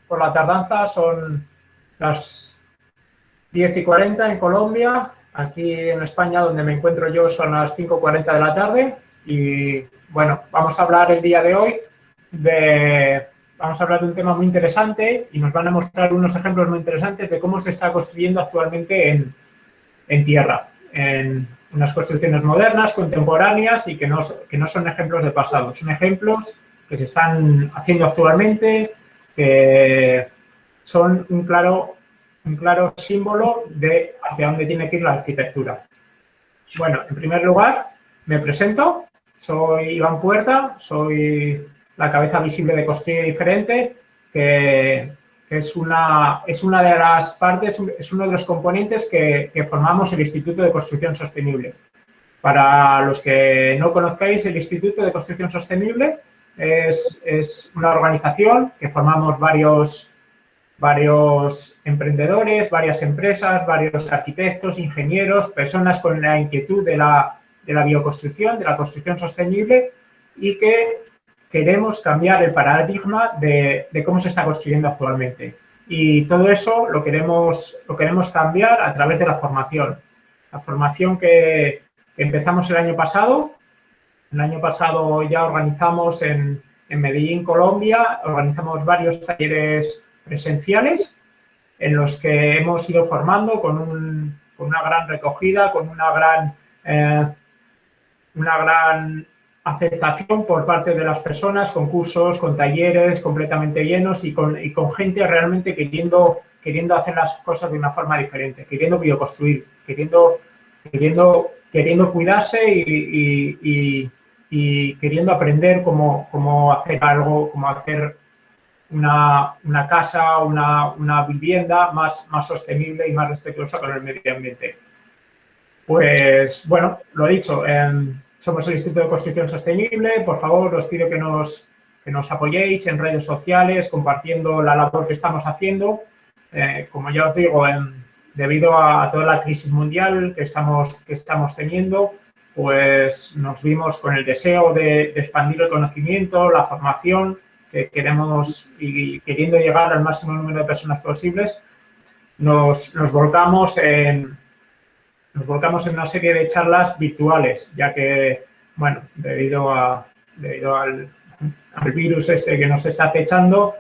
por la tardanza, son las 10:40 en Colombia. Aquí en España, donde me encuentro yo, son las 5:40 de la tarde. Y bueno, vamos a hablar el día de hoy vamos a hablar de un tema muy interesante y nos van a mostrar unos ejemplos muy interesantes de cómo se está construyendo actualmente en tierra, en unas construcciones modernas, contemporáneas y que no son ejemplos de pasado, son ejemplos que se están haciendo actualmente, que son un claro símbolo de hacia dónde tiene que ir la arquitectura. Bueno, en primer lugar, me presento, soy Iván Puerta, soy la cabeza visible de Construye Diferente, que es una de las partes, es uno de los componentes que formamos el Instituto de Construcción Sostenible. Para los que no conozcáis, el Instituto de Construcción Sostenible es una organización que formamos varios emprendedores, varias empresas, varios arquitectos, ingenieros, personas con la inquietud de la bioconstrucción, de la construcción sostenible y que queremos cambiar el paradigma de cómo se está construyendo actualmente. Y todo eso lo queremos cambiar a través de la formación. La formación que empezamos el año pasado. El año pasado ya organizamos en Medellín, Colombia, organizamos varios talleres presenciales en los que hemos ido formando con una gran recogida, con una gran aceptación por parte de las personas, con cursos, con talleres completamente llenos y con gente realmente queriendo hacer las cosas de una forma diferente, queriendo bioconstruir, queriendo cuidarse y queriendo aprender cómo hacer algo, cómo hacer una casa, una vivienda más sostenible y más respetuosa con el medio ambiente. Pues, bueno, lo dicho, somos el Instituto de Construcción Sostenible. Por favor, os pido que nos apoyéis en redes sociales, compartiendo la labor que estamos haciendo. Como ya os digo, debido a toda la crisis mundial que estamos teniendo, pues nos vimos con el deseo de expandir el conocimiento, la formación que queremos y queriendo llegar al máximo número de personas posibles, nos volcamos en una serie de charlas virtuales, ya que, bueno, debido al virus este que nos está acechando,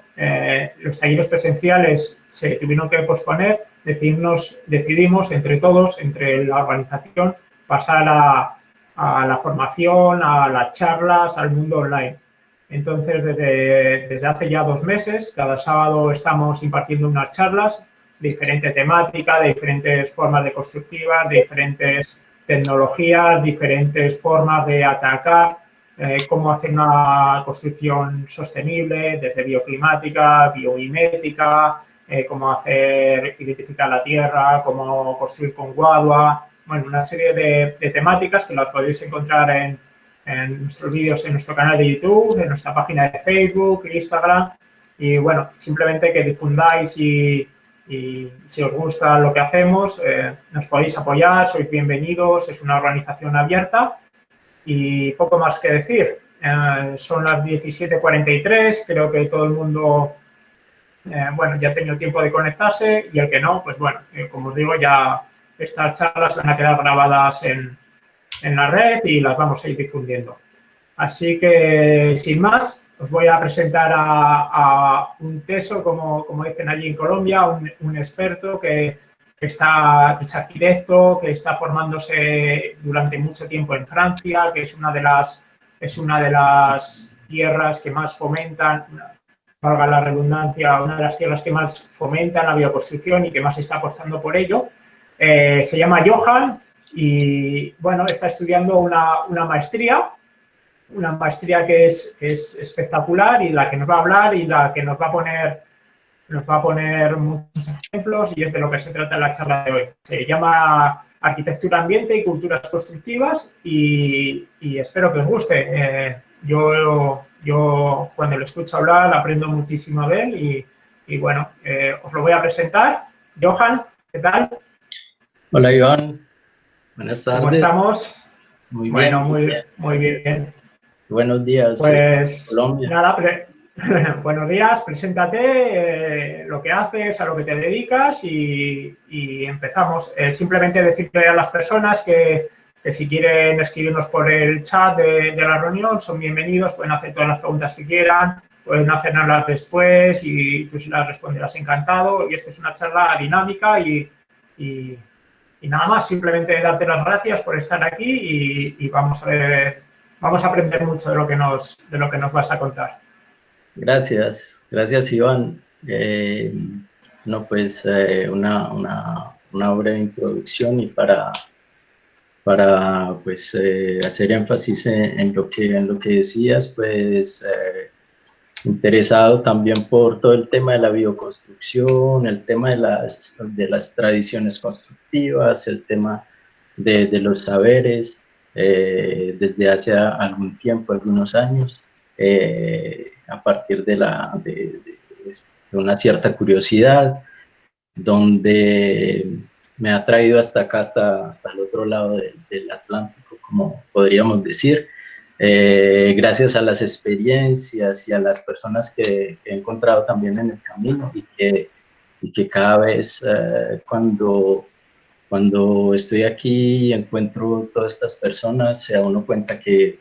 los talleres presenciales se tuvieron que posponer. Decidimos entre todos, entre la organización, pasar a la formación, a las charlas, al mundo online. Entonces, desde hace ya 2 meses, cada sábado estamos impartiendo unas charlas de diferente temática, de diferentes formas de constructivas, de diferentes tecnologías, diferentes formas de atacar, cómo hacer una construcción sostenible, desde bioclimática, biomimética, cómo identificar la tierra, cómo construir con guadua, bueno, una serie de temáticas que las podéis encontrar en nuestros vídeos en nuestro canal de YouTube, en nuestra página de Facebook, Instagram, y bueno, simplemente que difundáis y si os gusta lo que hacemos, nos podéis apoyar, sois bienvenidos, es una organización abierta y poco más que decir. Son las 17:43, creo que todo el mundo, bueno, ya ha tenido tiempo de conectarse y el que no, pues bueno, como os digo, ya estas charlas van a quedar grabadas en la red y las vamos a ir difundiendo. Así que, sin más, os voy a presentar a un teso, como dicen allí en Colombia, un experto que es arquitecto, que está formándose durante mucho tiempo en Francia, que es una de las tierras que más fomentan, valga la redundancia, una de las tierras que más fomentan la bioconstrucción y que más está apostando por ello. Se llama Johan y, bueno, está estudiando una maestría que es espectacular y la que nos va a hablar y la que nos va a poner muchos ejemplos y es de lo que se trata en la charla de hoy. Se llama Arquitectura, Ambiente y Culturas Constructivas y espero que os guste. Yo cuando lo escucho hablar aprendo muchísimo de él y bueno, os lo voy a presentar. Johan, ¿qué tal? Hola, Iván. Buenas tardes. ¿Cómo estamos? Muy bueno, bien. Muy bien. Buenos días. Pues Colombia. nada, Buenos días, preséntate, lo que haces, a lo que te dedicas y empezamos. Simplemente decirle a las personas que si quieren escribirnos por el chat de la reunión, son bienvenidos, pueden hacer todas las preguntas que quieran, pueden hacerlas después y tú si las responderás encantado. Y esta es una charla dinámica y nada más, simplemente darte las gracias por estar aquí y vamos a aprender mucho de lo que nos vas a contar. Gracias Iván. No, pues una breve introducción y para pues, hacer énfasis en lo que decías, pues interesado también por todo el tema de la bioconstrucción, el tema de las tradiciones constructivas, el tema de los saberes, desde hace algún tiempo, algunos años, a partir de una cierta curiosidad, donde me ha traído hasta acá, hasta el otro lado del Atlántico, como podríamos decir, gracias a las experiencias y a las personas que he encontrado también en el camino y que cada vez cuando estoy aquí y encuentro todas estas personas, se da uno cuenta que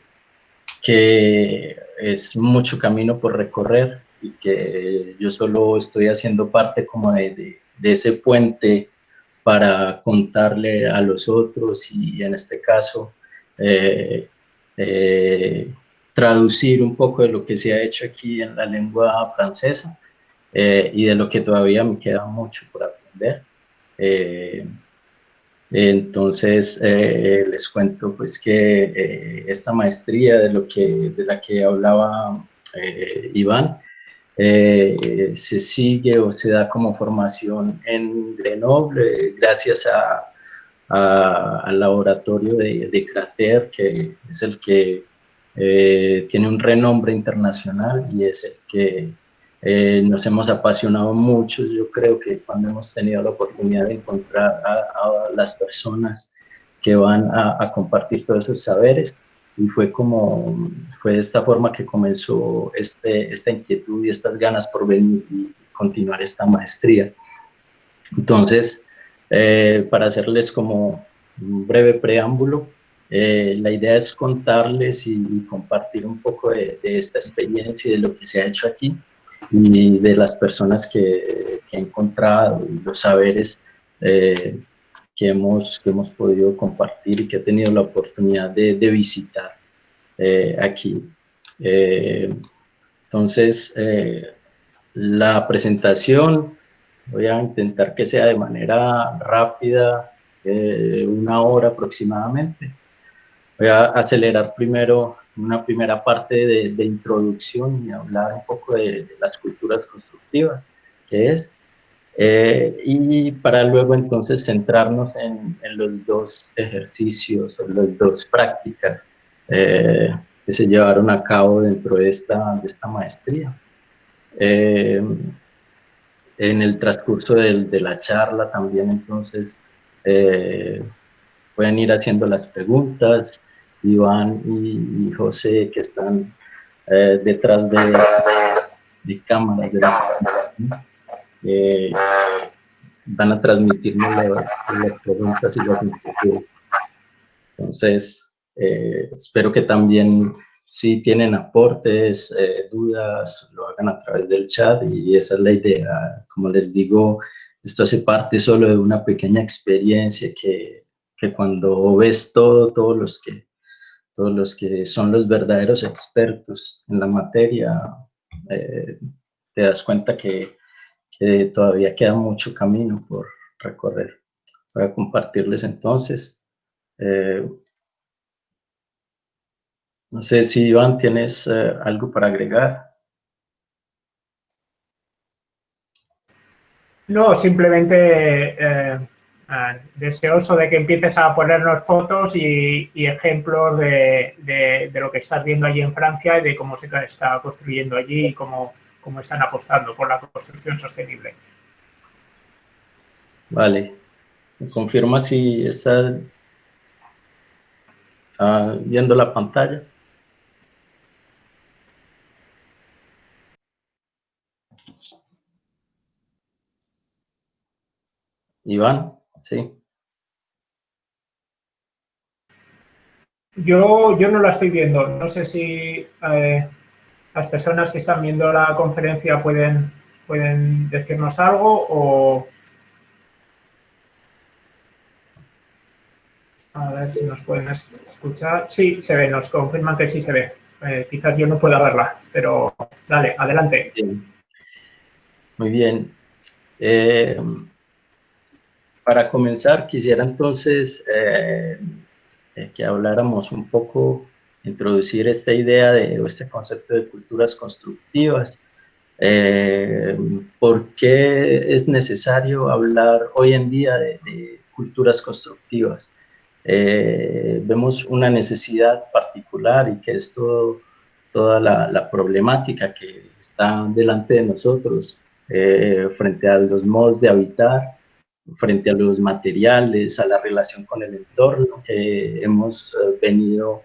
es mucho camino por recorrer y que yo solo estoy haciendo parte como de ese puente para contarle a los otros y en este caso traducir un poco de lo que se ha hecho aquí en la lengua francesa y de lo que todavía me queda mucho por aprender. Entonces, les cuento pues que esta maestría de la que hablaba Iván, se sigue o se da como formación en Grenoble, gracias al laboratorio de Crater, que es el que tiene un renombre internacional y es el que nos hemos apasionado mucho. Yo creo que cuando hemos tenido la oportunidad de encontrar a las personas que van a compartir todos esos saberes, y fue de esta forma que comenzó esta inquietud y estas ganas por venir y continuar esta maestría. Entonces, para hacerles como un breve preámbulo, la idea es contarles y compartir un poco de esta experiencia y de lo que se ha hecho aquí y de las personas que he encontrado y los saberes que hemos podido compartir y que he tenido la oportunidad de visitar aquí. Entonces, la presentación voy a intentar que sea de manera rápida, 1 hora aproximadamente. Voy a acelerar primero una primera parte de introducción y hablar un poco de las culturas constructivas, que es, y para luego entonces centrarnos en los dos ejercicios o las dos prácticas que se llevaron a cabo dentro de esta maestría. En el transcurso de la charla también entonces pueden ir haciendo las preguntas. Iván y José, que están detrás de cámaras de van a transmitirnos las preguntas y las inquietudes. Entonces, espero que también, si tienen aportes, dudas, lo hagan a través del chat y esa es la idea. Como les digo, esto hace parte solo de una pequeña experiencia que cuando ves todos los que son los verdaderos expertos en la materia, te das cuenta que todavía queda mucho camino por recorrer. Voy a compartirles entonces. No sé si, Iván, tienes algo para agregar. No, simplemente deseoso de que empieces a ponernos fotos y ejemplos de lo que estás viendo allí en Francia y de cómo se está construyendo allí y cómo están apostando por la construcción sostenible. Vale. ¿Me confirma si está viendo la pantalla? Iván, sí. Yo no la estoy viendo. No sé si las personas que están viendo la conferencia pueden decirnos algo o a ver si nos pueden escuchar. Sí, se ve, nos confirman que sí se ve. Quizás yo no pueda verla, pero dale, adelante. Bien. Muy bien. Para comenzar, quisiera entonces que habláramos un poco, introducir esta idea o este concepto de culturas constructivas. ¿Por qué es necesario hablar hoy en día de culturas constructivas? Vemos una necesidad particular y que es toda la problemática que está delante de nosotros frente a los modos de habitar, frente a los materiales, a la relación con el entorno que hemos venido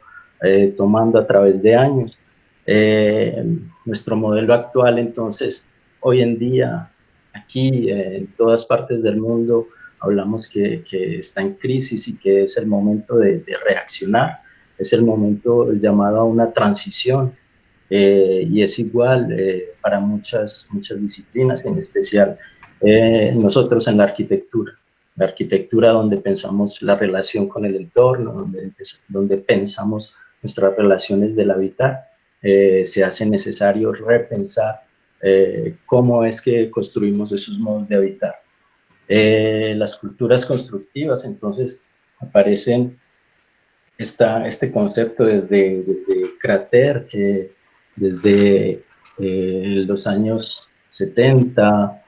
tomando a través de años. Nuestro modelo actual, entonces, hoy en día, aquí, en todas partes del mundo, hablamos que está en crisis y que es el momento de reaccionar, es el momento llamado a una transición, y es igual para muchas disciplinas, en especial nosotros en la arquitectura donde pensamos la relación con el entorno, donde pensamos nuestras relaciones del habitar, se hace necesario repensar cómo es que construimos esos modos de habitar. Las culturas constructivas, entonces, aparecen este concepto desde Crater, que desde los años 70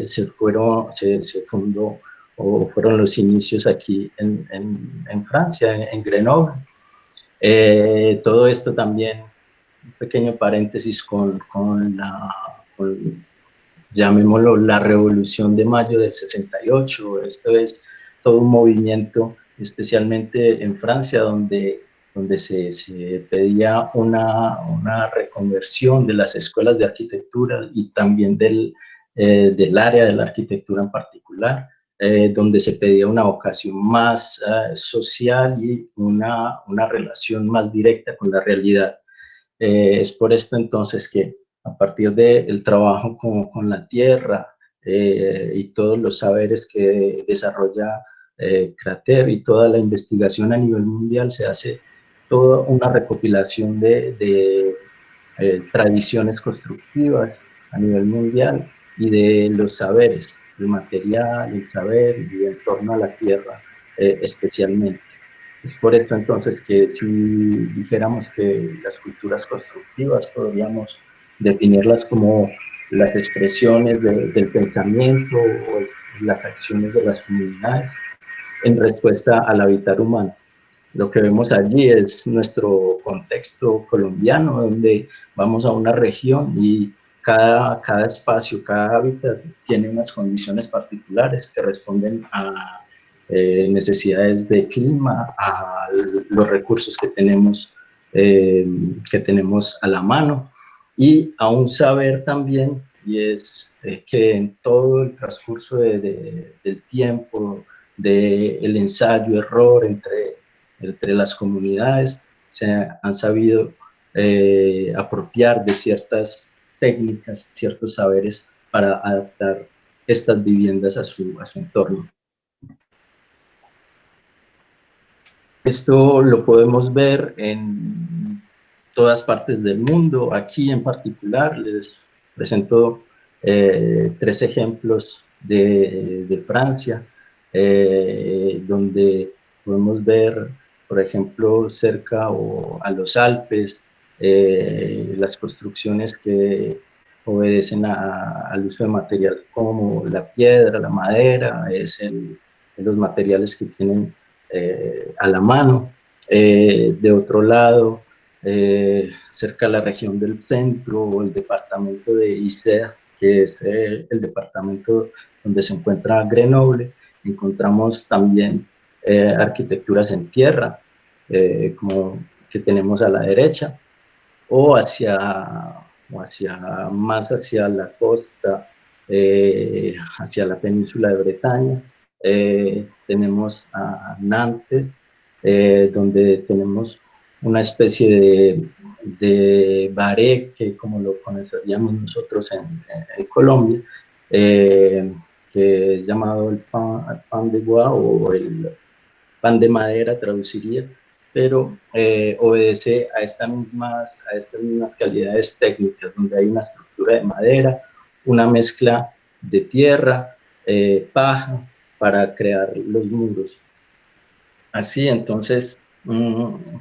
se fundó, o fueron los inicios aquí en Francia, en Grenoble. Todo esto también, un pequeño paréntesis con llamémoslo, la Revolución de Mayo del 68. Esto es todo un movimiento, especialmente en Francia, donde se pedía una reconversión de las escuelas de arquitectura y también del área de la arquitectura en particular, donde se pedía una vocación más social y una relación más directa con la realidad. Es por esto entonces que a partir del trabajo con la tierra y todos los saberes que desarrolla Crater y toda la investigación a nivel mundial, se hace toda una recopilación de tradiciones constructivas a nivel mundial y de los saberes, el material, el saber y en torno a la tierra especialmente. Es por esto entonces que si dijéramos que las culturas constructivas podríamos definirlas como las expresiones del pensamiento o las acciones de las comunidades en respuesta al hábitat humano. Lo que vemos allí es nuestro contexto colombiano, donde vamos a una región y cada espacio, cada hábitat tiene unas condiciones particulares que responden a necesidades de clima, a los recursos que tenemos a la mano y a un saber también, y es que en todo el transcurso del tiempo, del ensayo-error entre las comunidades, se han sabido apropiar de ciertas técnicas, ciertos saberes para adaptar estas viviendas a su entorno. Esto lo podemos ver en todas partes del mundo. Aquí en particular les presento 3 ejemplos de Francia, donde podemos ver, por ejemplo, cerca o a los Alpes, las construcciones que obedecen al uso de material como la piedra, la madera, los materiales que tienen a la mano. De otro lado, cerca de la región del centro, o el departamento de Isère, que es el departamento donde se encuentra Grenoble, encontramos también arquitecturas en tierra, como que tenemos a la derecha, o más hacia la costa, hacia la península de Bretaña, tenemos a Nantes, donde tenemos una especie de bareque, como lo conoceríamos nosotros en Colombia, que es llamado el pan de bois o el pan de madera, traduciría, pero obedece a estas mismas calidades técnicas, donde hay una estructura de madera, una mezcla de tierra, paja, para crear los muros. Así, entonces,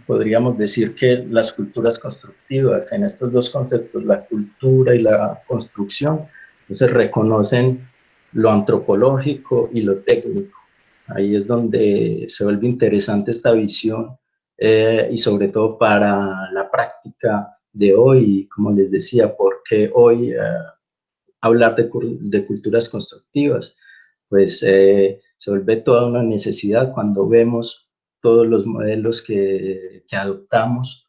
podríamos decir que las culturas constructivas, en estos dos conceptos, la cultura y la construcción, entonces reconocen lo antropológico y lo técnico. Ahí es donde se vuelve interesante esta visión y sobre todo para la práctica de hoy, como les decía, porque hoy hablar de culturas constructivas, pues se vuelve toda una necesidad cuando vemos todos los modelos que adoptamos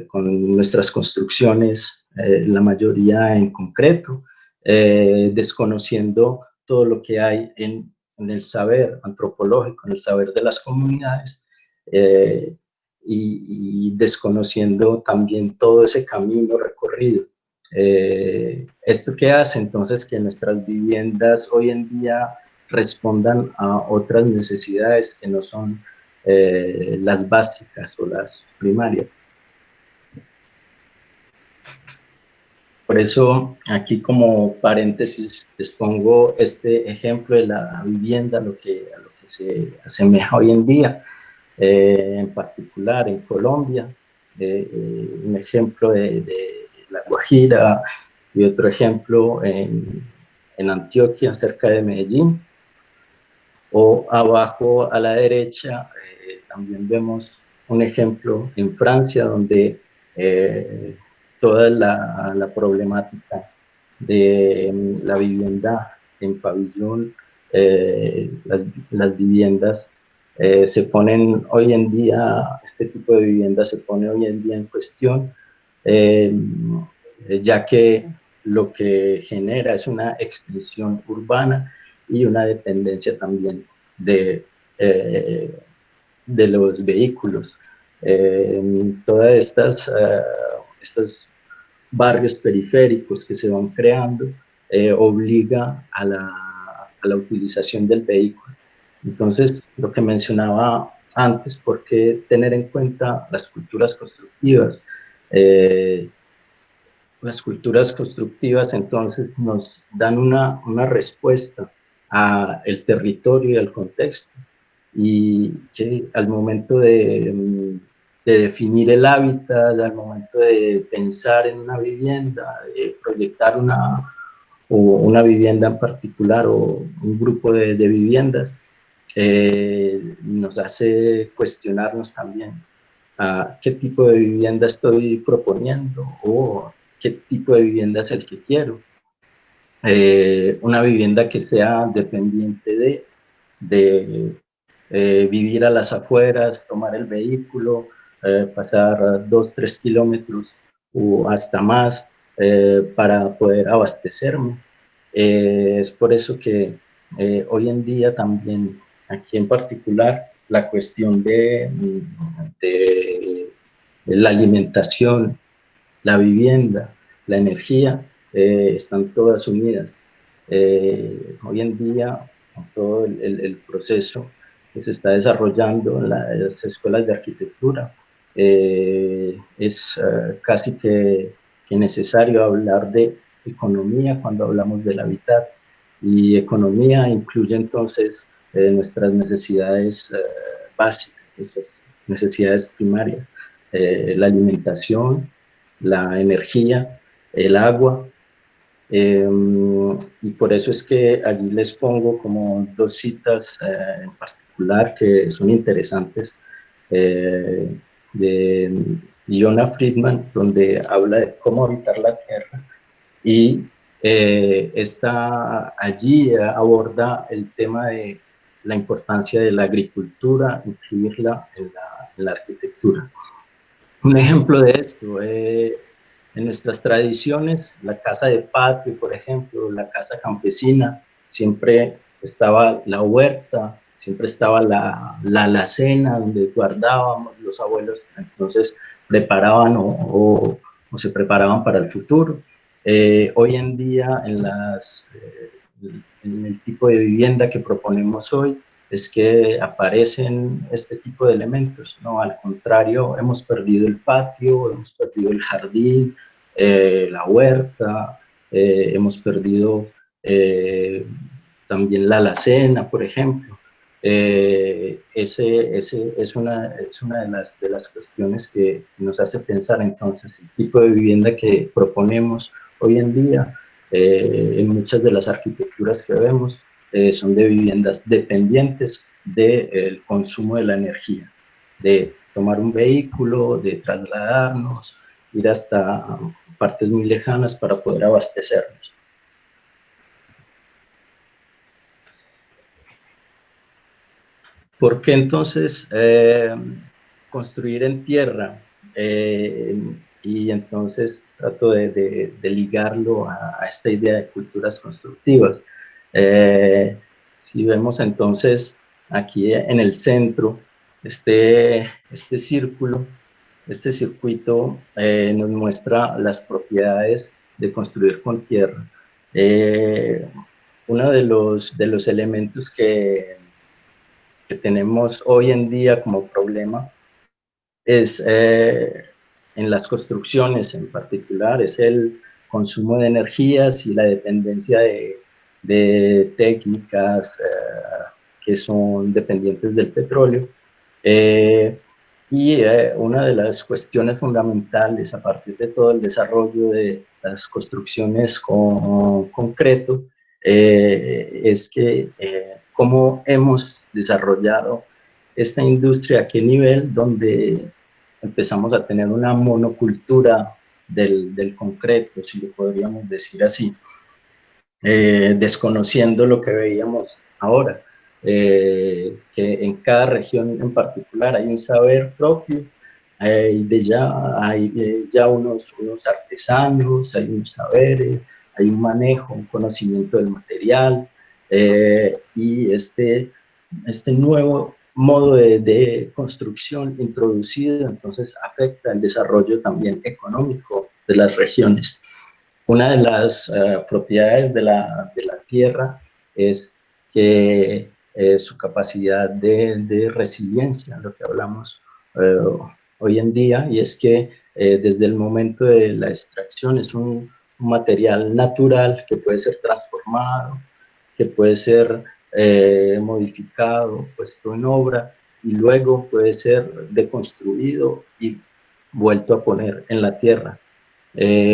con nuestras construcciones, la mayoría en concreto, desconociendo todo lo que hay en el saber antropológico, en el saber de las comunidades, y desconociendo también todo ese camino recorrido. ¿Esto qué hace? Entonces que nuestras viviendas hoy en día respondan a otras necesidades que no son las básicas o las primarias. Por eso aquí como paréntesis les pongo este ejemplo de la vivienda, a lo que se asemeja hoy en día, en particular en Colombia, un ejemplo de La Guajira y otro ejemplo en Antioquia, cerca de Medellín. O abajo a la derecha también vemos un ejemplo en Francia, donde toda la problemática de la vivienda en pabellón, las viviendas se ponen hoy en día, este tipo de vivienda se pone hoy en día en cuestión, ya que lo que genera es una extensión urbana y una dependencia también de los vehículos. Todas estos barrios periféricos que se van creando obliga a la utilización del vehículo. Entonces, lo que mencionaba antes, ¿por qué tener en cuenta las culturas constructivas? Las culturas constructivas entonces nos dan una respuesta al territorio y al contexto, y que al momento de definir el hábitat, al momento de pensar en una vivienda, de proyectar una vivienda en particular o un grupo de viviendas, nos hace cuestionarnos también a qué tipo de vivienda estoy proponiendo o qué tipo de vivienda es el que quiero. Una vivienda que sea dependiente de vivir a las afueras, tomar el vehículo, pasar 2-3 kilómetros o hasta más para poder abastecerme. Es por eso que hoy en día también, aquí en particular, la cuestión de la alimentación, la vivienda, la energía, están todas unidas. Hoy en día, con todo el proceso que se está desarrollando en las escuelas de arquitectura, es casi que necesario hablar de economía cuando hablamos del hábitat, y economía incluye entonces nuestras necesidades básicas, esas necesidades primarias, la alimentación, la energía, el agua, y por eso es que allí les pongo como dos citas en particular que son interesantes, de Jonah Friedman, donde habla de cómo habitar la tierra, y allí aborda el tema de la importancia de la agricultura, incluirla en la arquitectura. Un ejemplo de esto, en nuestras tradiciones, la casa de patio, por ejemplo, la casa campesina, siempre estaba la huerta, siempre estaba la alacena donde guardábamos los abuelos, entonces preparaban o se preparaban para el futuro. Hoy en día en el tipo de vivienda que proponemos hoy es que aparecen este tipo de elementos, ¿no? Al contrario, hemos perdido el patio, hemos perdido el jardín, la huerta, hemos perdido también la alacena, por ejemplo. Ese es una de las cuestiones que nos hace pensar entonces el tipo de vivienda que proponemos hoy en día en muchas de las arquitecturas que vemos son de viviendas dependientes del consumo de la energía, de tomar un vehículo, de trasladarnos, ir hasta partes muy lejanas para poder abastecernos. ¿Por qué entonces construir en tierra? Y entonces trato de ligarlo a esta idea de culturas constructivas. Si vemos entonces aquí en el centro, este círculo, este circuito nos muestra las propiedades de construir con tierra. Uno de los elementos que tenemos hoy en día como problema es en las construcciones en particular, es el consumo de energías y la dependencia de técnicas que son dependientes del petróleo. Una de las cuestiones fundamentales a partir de todo el desarrollo de las construcciones con concreto es que cómo hemos desarrollado esta industria a qué nivel, donde empezamos a tener una monocultura del concreto, si lo podríamos decir así, desconociendo lo que veíamos ahora, que en cada región en particular hay un saber propio, hay ya unos artesanos, hay unos saberes, hay un manejo, un conocimiento del material, y este nuevo modo de construcción introducido entonces afecta el desarrollo también económico de las regiones. Una de las propiedades de la tierra es que su capacidad de resiliencia, lo que hablamos hoy en día, y es que desde el momento de la extracción es un material natural que puede ser transformado, que puede ser modificado, puesto en obra, y luego puede ser deconstruido y vuelto a poner en la tierra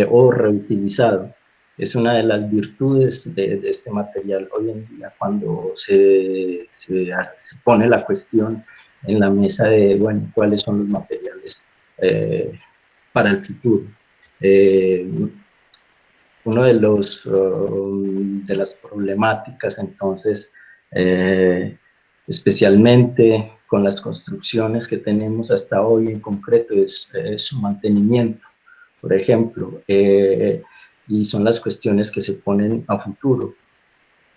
o reutilizado. Es una de las virtudes de este material hoy en día cuando se pone la cuestión en la mesa de, bueno, cuáles son los materiales para el futuro. Uno de las problemáticas entonces, especialmente con las construcciones que tenemos hasta hoy en concreto, es su mantenimiento, por ejemplo, y son las cuestiones que se ponen a futuro.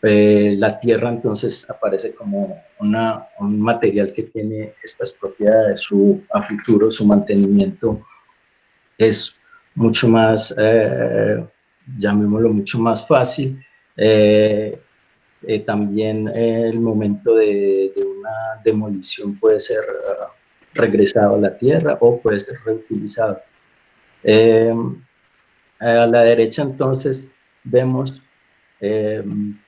La tierra entonces aparece como un material que tiene estas propiedades, a futuro su mantenimiento es mucho más, llamémoslo, mucho más fácil. También el momento de una demolición puede ser regresado a la tierra o puede ser reutilizado. A la derecha entonces vemos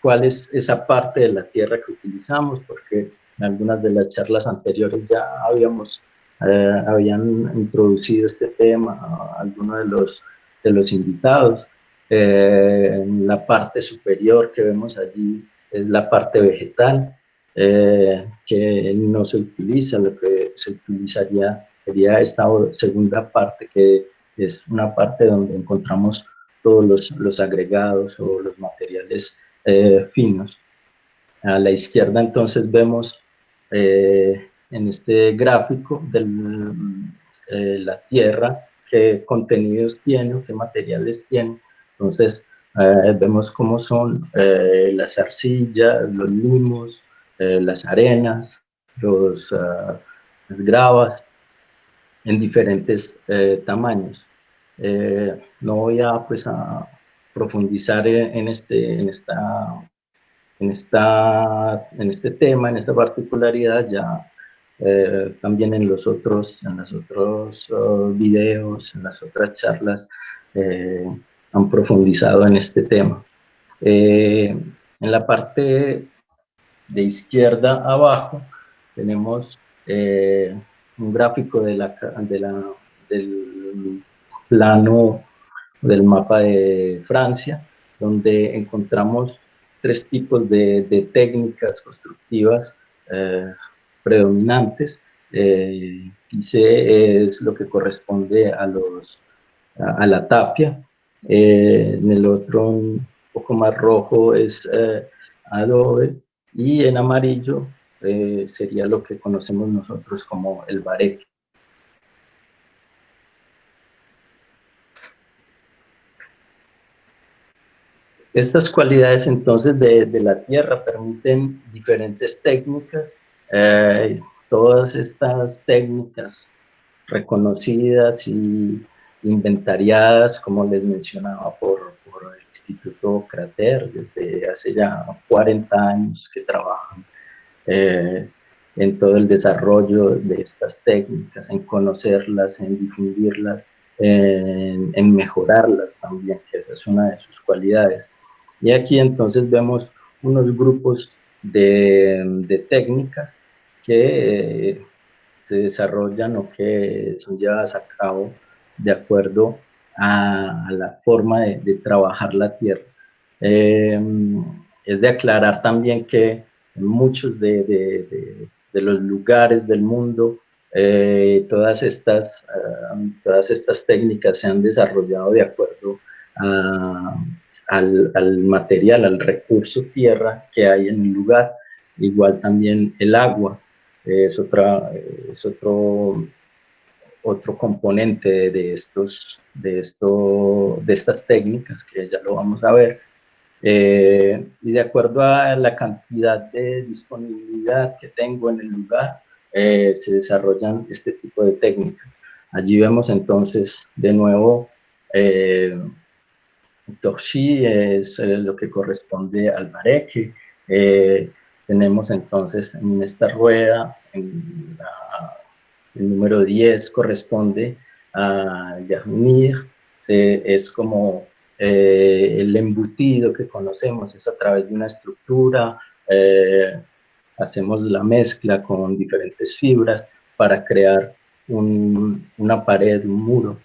cuál es esa parte de la tierra que utilizamos, porque en algunas de las charlas anteriores ya habían introducido este tema algunos de los invitados. La parte superior que vemos allí es la parte vegetal, que no se utiliza. Lo que se utilizaría sería esta segunda parte, que es una parte donde encontramos todos los agregados o los materiales finos. A la izquierda entonces vemos en este gráfico la tierra, qué contenidos tiene, qué materiales tiene. Entonces vemos cómo son las arcillas, los limos, las arenas, las gravas en diferentes tamaños. No voy a, pues, a profundizar en este tema, en esta particularidad, ya también en los otros videos, en las otras charlas, han profundizado en este tema. En la parte de izquierda abajo tenemos un gráfico del plano del mapa de Francia, donde encontramos tres tipos de técnicas constructivas predominantes. Pise es lo que corresponde a la tapia. En el otro, un poco más rojo, es adobe, y en amarillo sería lo que conocemos nosotros como el bareque. Estas cualidades entonces de la tierra permiten diferentes técnicas. Todas estas técnicas reconocidas y inventariadas, como les mencionaba, por el Instituto Crater, desde hace ya 40 años que trabajan en todo el desarrollo de estas técnicas, en conocerlas, en difundirlas, en mejorarlas también, que esa es una de sus cualidades. Y aquí entonces vemos unos grupos de técnicas que se desarrollan o que son llevadas a cabo de acuerdo a la forma de trabajar la tierra. Es de aclarar también que en muchos de los lugares del mundo todas estas técnicas se han desarrollado de acuerdo al material, al recurso tierra que hay en el lugar. Igual también el agua es otro componente de estas técnicas, que ya lo vamos a ver. Y de acuerdo a la cantidad de disponibilidad que tengo en el lugar, se desarrollan este tipo de técnicas. Allí vemos entonces de nuevo Torchi es lo que corresponde al bareque. Tenemos entonces en esta rueda, el número 10 corresponde a Yarnir, es como el embutido que conocemos, es a través de una estructura, hacemos la mezcla con diferentes fibras para crear una pared, un muro.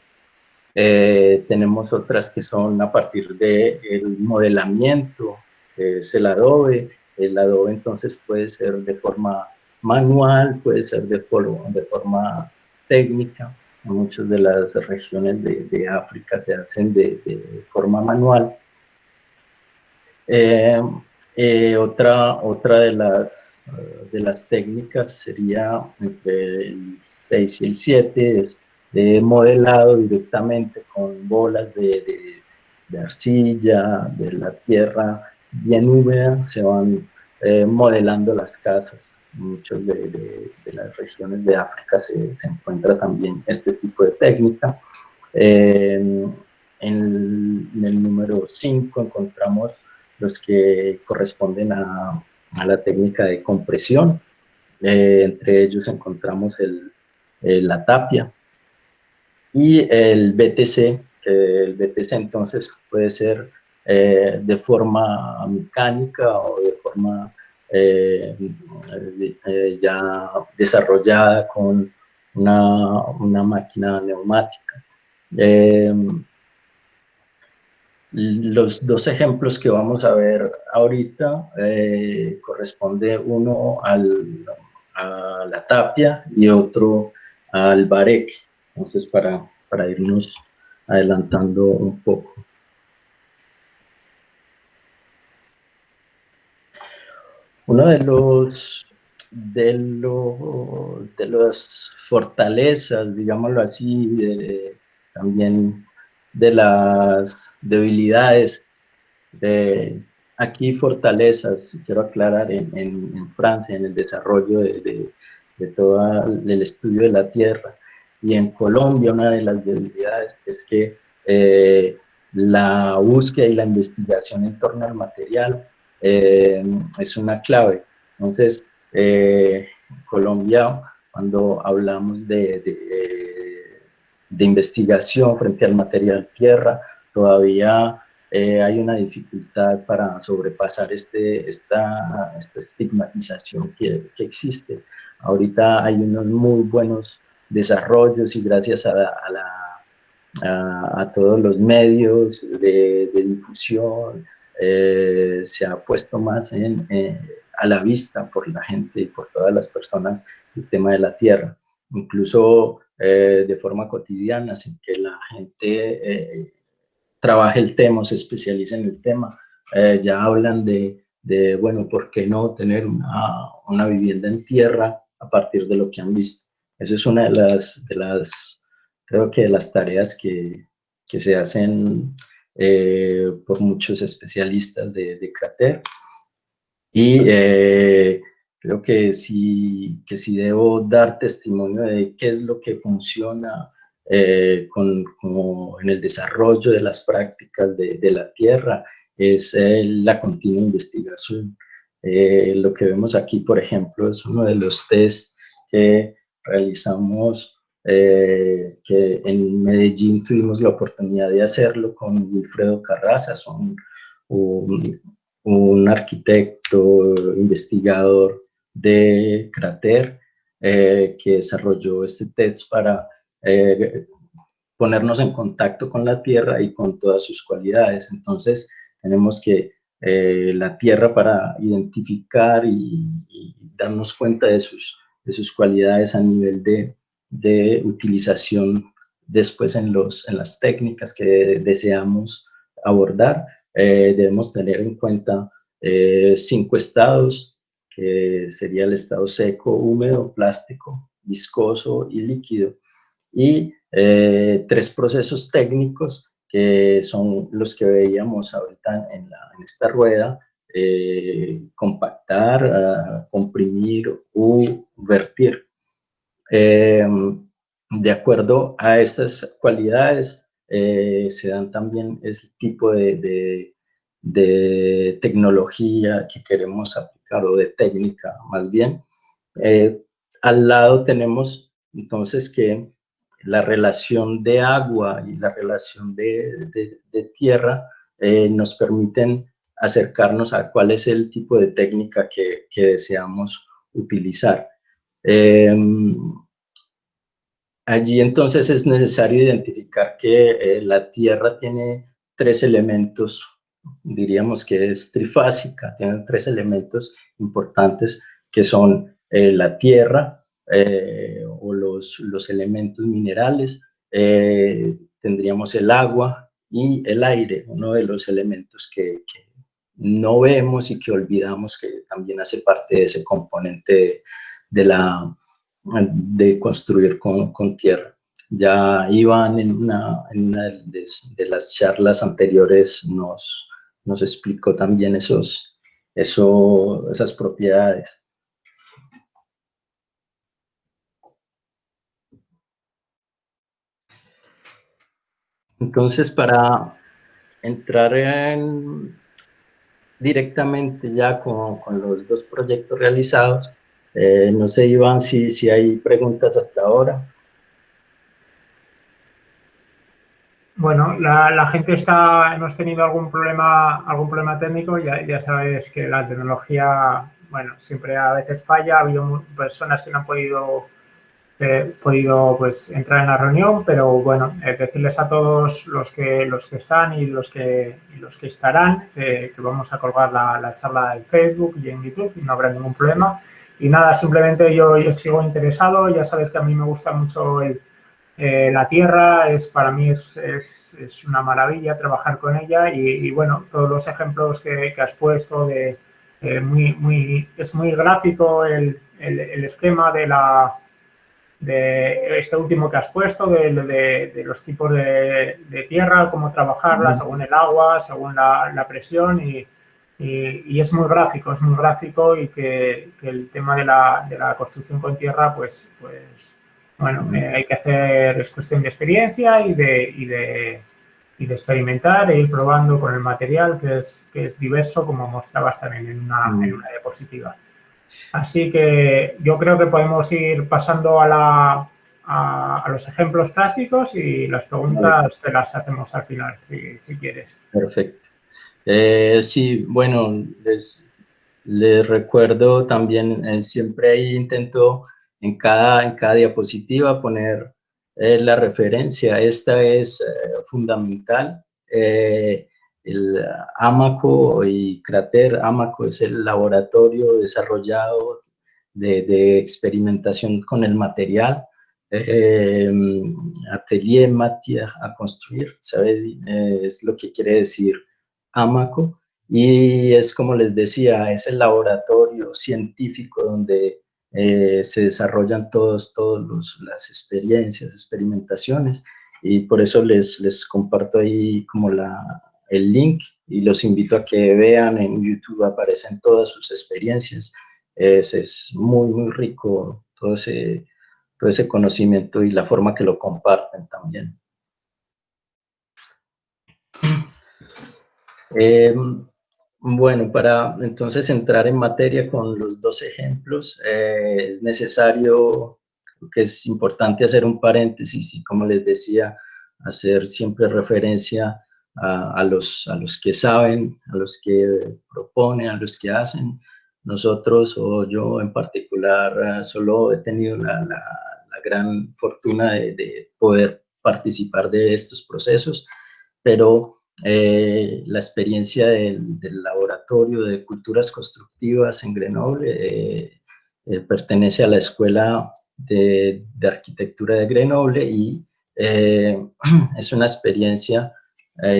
Tenemos otras que son a partir del modelamiento, es el adobe. El adobe entonces puede ser de forma manual, puede ser de forma técnica. En muchas de las regiones de África se hacen de forma manual. Otra de las técnicas sería entre el 6 y el 7, es de modelado directamente con bolas de arcilla, de la tierra bien húmeda, se van modelando las casas. En muchas de las regiones de África se encuentra también este tipo de técnica. En el número 5 encontramos los que corresponden a la técnica de compresión. Entre ellos encontramos la tapia y el BTC, que el BTC entonces puede ser de forma mecánica o de forma ya desarrollada con una máquina neumática. Los dos ejemplos que vamos a ver ahorita corresponde uno a la tapia y otro al bareque. Entonces, para irnos adelantando un poco. Uno de las fortalezas, digámoslo así, también de las debilidades aquí fortalezas, quiero aclarar, en Francia, en el desarrollo de todo el estudio de la Tierra. Y en Colombia una de las debilidades es que la búsqueda y la investigación en torno al material es una clave. Entonces, Colombia, cuando hablamos de investigación frente al material tierra, todavía hay una dificultad para sobrepasar esta estigmatización que existe. Ahorita hay unos muy buenos desarrollos y gracias a todos los medios de difusión se ha puesto más a la vista por la gente y por todas las personas el tema de la tierra, incluso de forma cotidiana, sin que la gente trabaje el tema o se especialice en el tema. Ya hablan bueno, ¿por qué no tener una vivienda en tierra a partir de lo que han visto? Eso es una creo que de las tareas que se hacen por muchos especialistas de Crater. Y creo que sí debo dar testimonio de qué es lo que funciona como en el desarrollo de las prácticas de la tierra, es la continua investigación. Lo que vemos aquí, por ejemplo, es uno de los test que realizamos, que en Medellín tuvimos la oportunidad de hacerlo con Wilfredo Carrazas, un arquitecto, investigador de Crater, que desarrolló este test para ponernos en contacto con la Tierra y con todas sus cualidades. Entonces, tenemos que la Tierra, para identificar y darnos cuenta de sus cualidades a nivel de utilización después en las técnicas que deseamos abordar, debemos tener en cuenta 5 estados, que sería el estado seco, húmedo, plástico, viscoso y líquido, y 3 procesos técnicos que son los que veíamos ahorita en esta rueda: compactar, comprimir u vertir. De acuerdo a estas cualidades, se dan también ese tipo de tecnología que queremos aplicar, o de técnica más bien. Al lado tenemos entonces que la relación de agua y la relación de tierra nos permiten acercarnos a cuál es el tipo de técnica que deseamos utilizar. Allí entonces es necesario identificar que la Tierra tiene 3 elementos, diríamos que es trifásica, tiene 3 elementos importantes, que son la tierra o los elementos minerales, tendríamos el agua y el aire, uno de los elementos que no vemos y que olvidamos, que también hace parte de ese componente de construir con tierra. Ya Iván en una de las charlas anteriores nos explicó también esas propiedades. Entonces, para entrar directamente ya con los 2 proyectos realizados, no sé, Iván, si hay preguntas hasta ahora. Bueno, la gente hemos tenido algún problema técnico, ya sabes que la tecnología, bueno, siempre a veces falla, ha habido personas que no han podido pues entrar en la reunión, pero bueno, decirles a todos los que están y los que estarán que vamos a colgar la charla en Facebook y en YouTube y no habrá ningún problema. Y nada, simplemente yo sigo interesado, ya sabes que a mí me gusta mucho la tierra, para mí es una maravilla trabajar con ella y bueno, todos los ejemplos que has puesto es muy gráfico el esquema este último que has puesto, de los tipos de tierra, cómo trabajarla según el agua, según la presión y es muy gráfico y que el tema de la construcción con tierra, pues bueno, hay que hacer, es cuestión de experiencia y de experimentar e ir probando con el material que es diverso, como mostrabas también en una diapositiva. Así que yo creo que podemos ir pasando a los ejemplos prácticos y las preguntas te las hacemos al final, si quieres. Perfecto. Sí, bueno, les recuerdo también, siempre ahí intento en cada diapositiva poner la referencia. Esta es fundamental. El AMACO y CRATER. AMACO es el laboratorio desarrollado de experimentación con el material. Atelier Matière à Construire, ¿sabe? Es lo que quiere decir AMACO. Y es como les decía, es el laboratorio científico donde se desarrollan todas las experiencias, experimentaciones, y por eso les comparto ahí como el link y los invito a que vean en YouTube, aparecen todas sus experiencias. Es muy rico todo ese conocimiento y la forma que lo comparten también. Bueno, para entonces entrar en materia con los dos ejemplos, es necesario, que es importante hacer un paréntesis y, como les decía, hacer siempre referencia a los que saben, a los que proponen, a los que hacen. Nosotros, o yo en particular, solo he tenido la gran fortuna de poder participar de estos procesos, pero la experiencia del laboratorio de culturas constructivas en Grenoble pertenece a la Escuela de Arquitectura de Grenoble y es una experiencia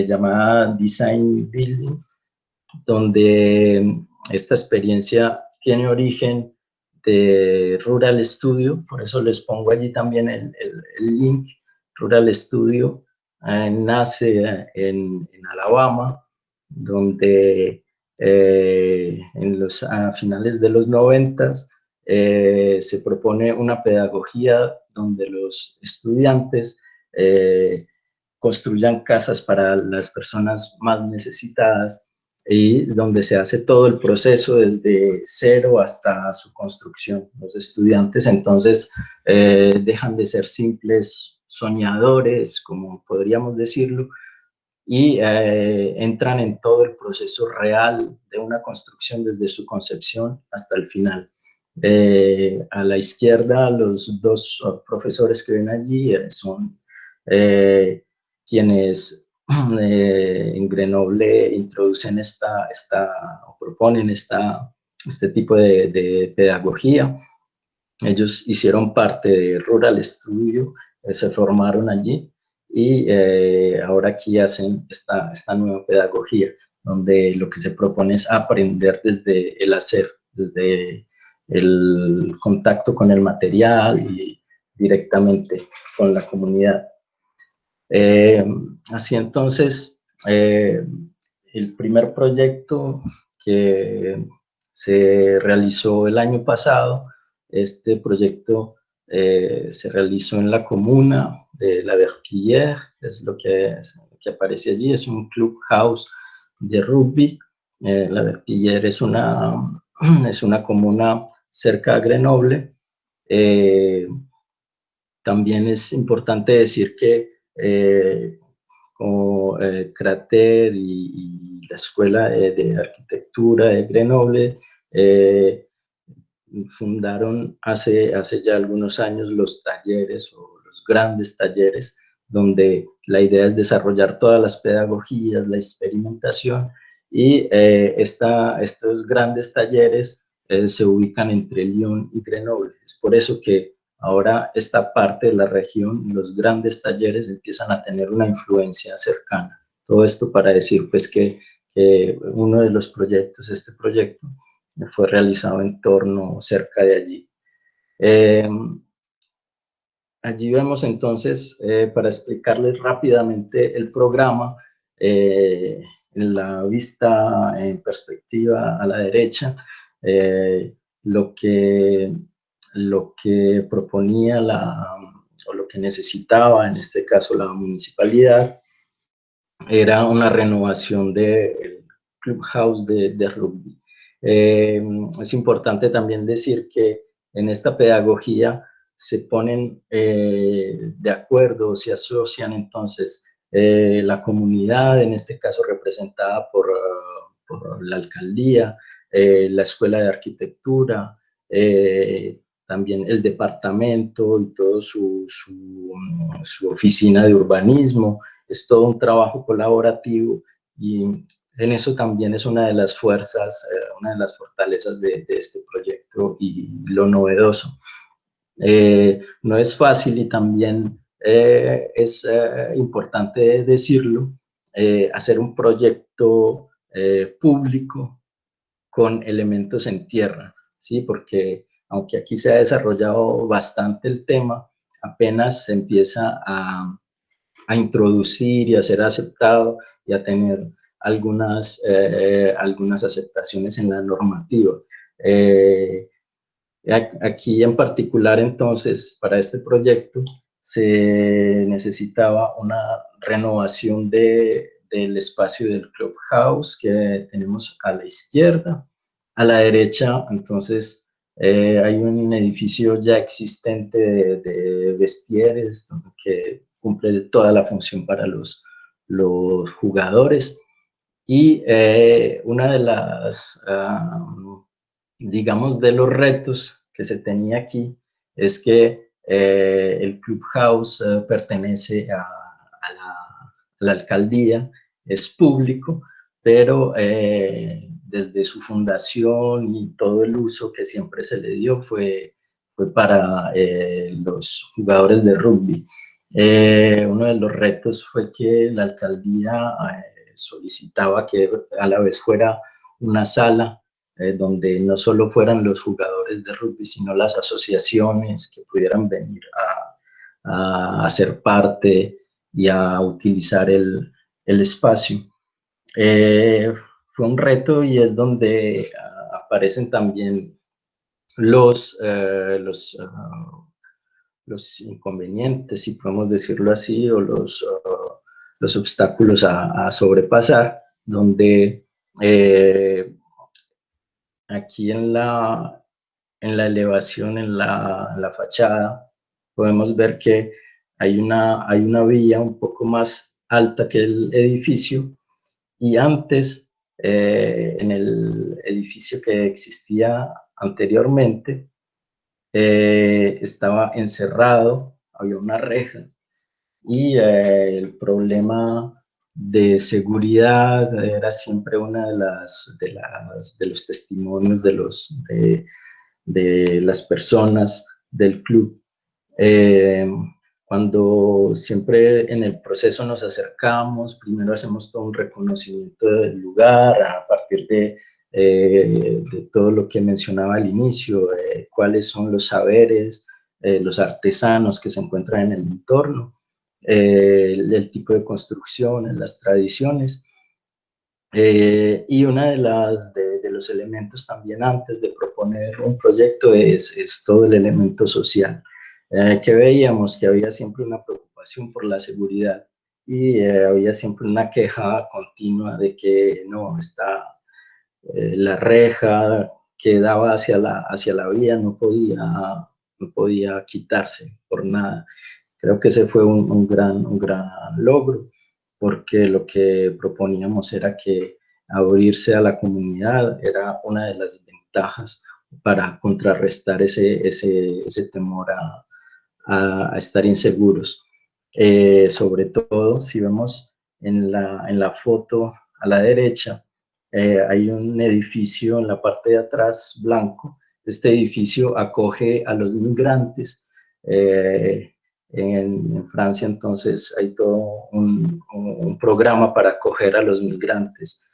llamada Design Building, donde esta experiencia tiene origen de Rural Studio, por eso les pongo allí también el link. Rural Studio nace en Alabama, donde a finales de los 90 se propone una pedagogía donde los estudiantes construyan casas para las personas más necesitadas, y donde se hace todo el proceso desde cero hasta su construcción. Los estudiantes entonces dejan de ser simples soñadores, como podríamos decirlo, y entran en todo el proceso real de una construcción desde su concepción hasta el final. A la izquierda, los dos profesores que ven allí son quienes en Grenoble introducen o proponen este tipo de pedagogía. Ellos hicieron parte de Rural Studio, se formaron allí y ahora aquí hacen esta nueva pedagogía, donde lo que se propone es aprender desde el hacer, desde el contacto con el material y directamente con la comunidad. Así entonces, el primer proyecto que se realizó el año pasado, este proyecto se realizó en la comuna de La Verpillière, es lo que aparece allí, es un clubhouse de rugby. La Verpillière es una comuna cerca de Grenoble. También es importante decir que como CRATER y la Escuela de Arquitectura de Grenoble fundaron hace ya algunos años los talleres o los grandes talleres, donde la idea es desarrollar todas las pedagogías, la experimentación, y estos grandes talleres se ubican entre Lyon y Grenoble. Es por eso que ahora esta parte de la región, los grandes talleres empiezan a tener una influencia cercana. Todo esto para decir pues que uno de los proyectos, este proyecto, fue realizado en torno cerca de allí. allí vemos entonces, para explicarles rápidamente el programa, en la vista en perspectiva a la derecha, eh, lo que, lo que proponía o lo que necesitaba, en este caso la municipalidad, era una renovación del clubhouse de rugby. Es importante también decir que en esta pedagogía se ponen de acuerdo, se asocian entonces la comunidad, en este caso representada por la alcaldía, la escuela de arquitectura, también el departamento y todo su oficina de urbanismo. Es todo un trabajo colaborativo y en eso también es una de las fuerzas, una de las fortalezas de este proyecto y lo novedoso. No es fácil y también es importante decirlo, hacer un proyecto público con elementos en tierra, ¿sí? Porque aunque aquí se ha desarrollado bastante el tema, apenas se empieza a introducir y a ser aceptado y a tener algunas aceptaciones en la normativa. Aquí en particular, entonces, para este proyecto se necesitaba una renovación del espacio del clubhouse que tenemos a la izquierda. A la derecha, entonces, hay un edificio ya existente de vestieres que cumple toda la función para los jugadores. Y una de las, digamos, de los retos que se tenía aquí es que el Clubhouse pertenece a la alcaldía, es público, pero desde su fundación y todo el uso que siempre se le dio fue para los jugadores de rugby. Uno de los retos fue que la alcaldía solicitaba que a la vez fuera una sala donde no solo fueran los jugadores de rugby, sino las asociaciones que pudieran venir a ser parte y a utilizar el espacio. Fue un reto y es donde aparecen también los inconvenientes, si podemos decirlo así, o los obstáculos a sobrepasar, donde aquí en la elevación, en la fachada, podemos ver que hay una vía un poco más alta que el edificio y antes, en el edificio que existía anteriormente, estaba encerrado, había una reja y el problema de seguridad era siempre una de los testimonios de las personas del club. Cuando siempre en el proceso nos acercamos, primero hacemos todo un reconocimiento del lugar a partir de todo lo que mencionaba al inicio, cuáles son los saberes, los artesanos que se encuentran en el entorno, el tipo de construcciones, las tradiciones. Y uno de los elementos también antes de proponer un proyecto es todo el elemento social, que veíamos que había siempre una preocupación por la seguridad y había siempre una queja continua de que no, está la reja que daba hacia la vía no podía quitarse por nada. Creo que ese fue un gran logro, porque lo que proponíamos era que abrirse a la comunidad era una de las ventajas para contrarrestar ese temor a estar inseguros. Sobre todo, si vemos en la foto a la derecha, hay un edificio en la parte de atrás blanco. Este edificio acoge a los migrantes. En Francia, entonces, hay todo un programa para acoger a los migrantes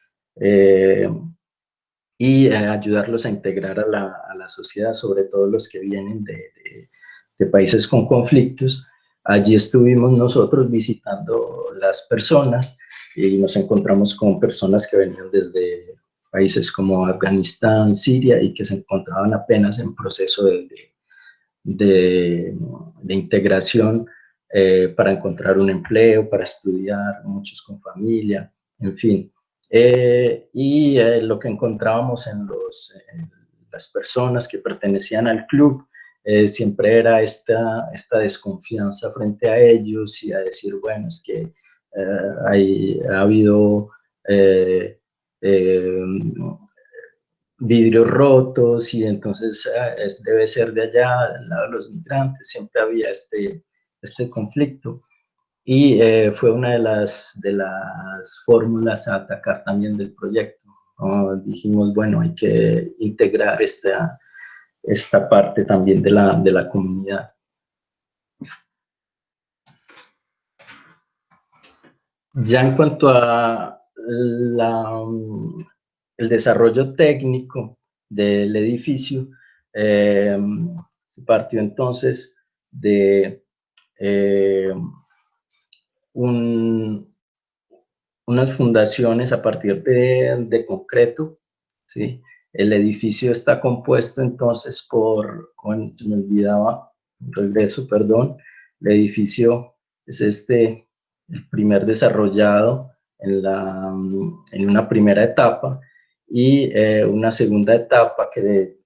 y ayudarlos a integrar a la sociedad, sobre todo los que vienen países con conflictos. Allí estuvimos nosotros visitando las personas y nos encontramos con personas que venían desde países como Afganistán, Siria, y que se encontraban apenas en proceso de integración para encontrar un empleo, para estudiar, muchos con familia, en fin. Lo que encontrábamos en las personas que pertenecían al club siempre era esta desconfianza frente a ellos y a decir, bueno, es que ha habido vidrios rotos y entonces debe ser de allá, del lado de los migrantes, siempre había este conflicto. Y fue una de las fórmulas a atacar también del proyecto. Dijimos, bueno, hay que integrar esta parte también de la comunidad. Ya en cuanto a el desarrollo técnico del edificio, se partió entonces de unas fundaciones a partir de concreto, ¿sí? El edificio está compuesto entonces se me olvidaba, regreso, perdón, el edificio es el primer desarrollado en una primera etapa y una segunda etapa que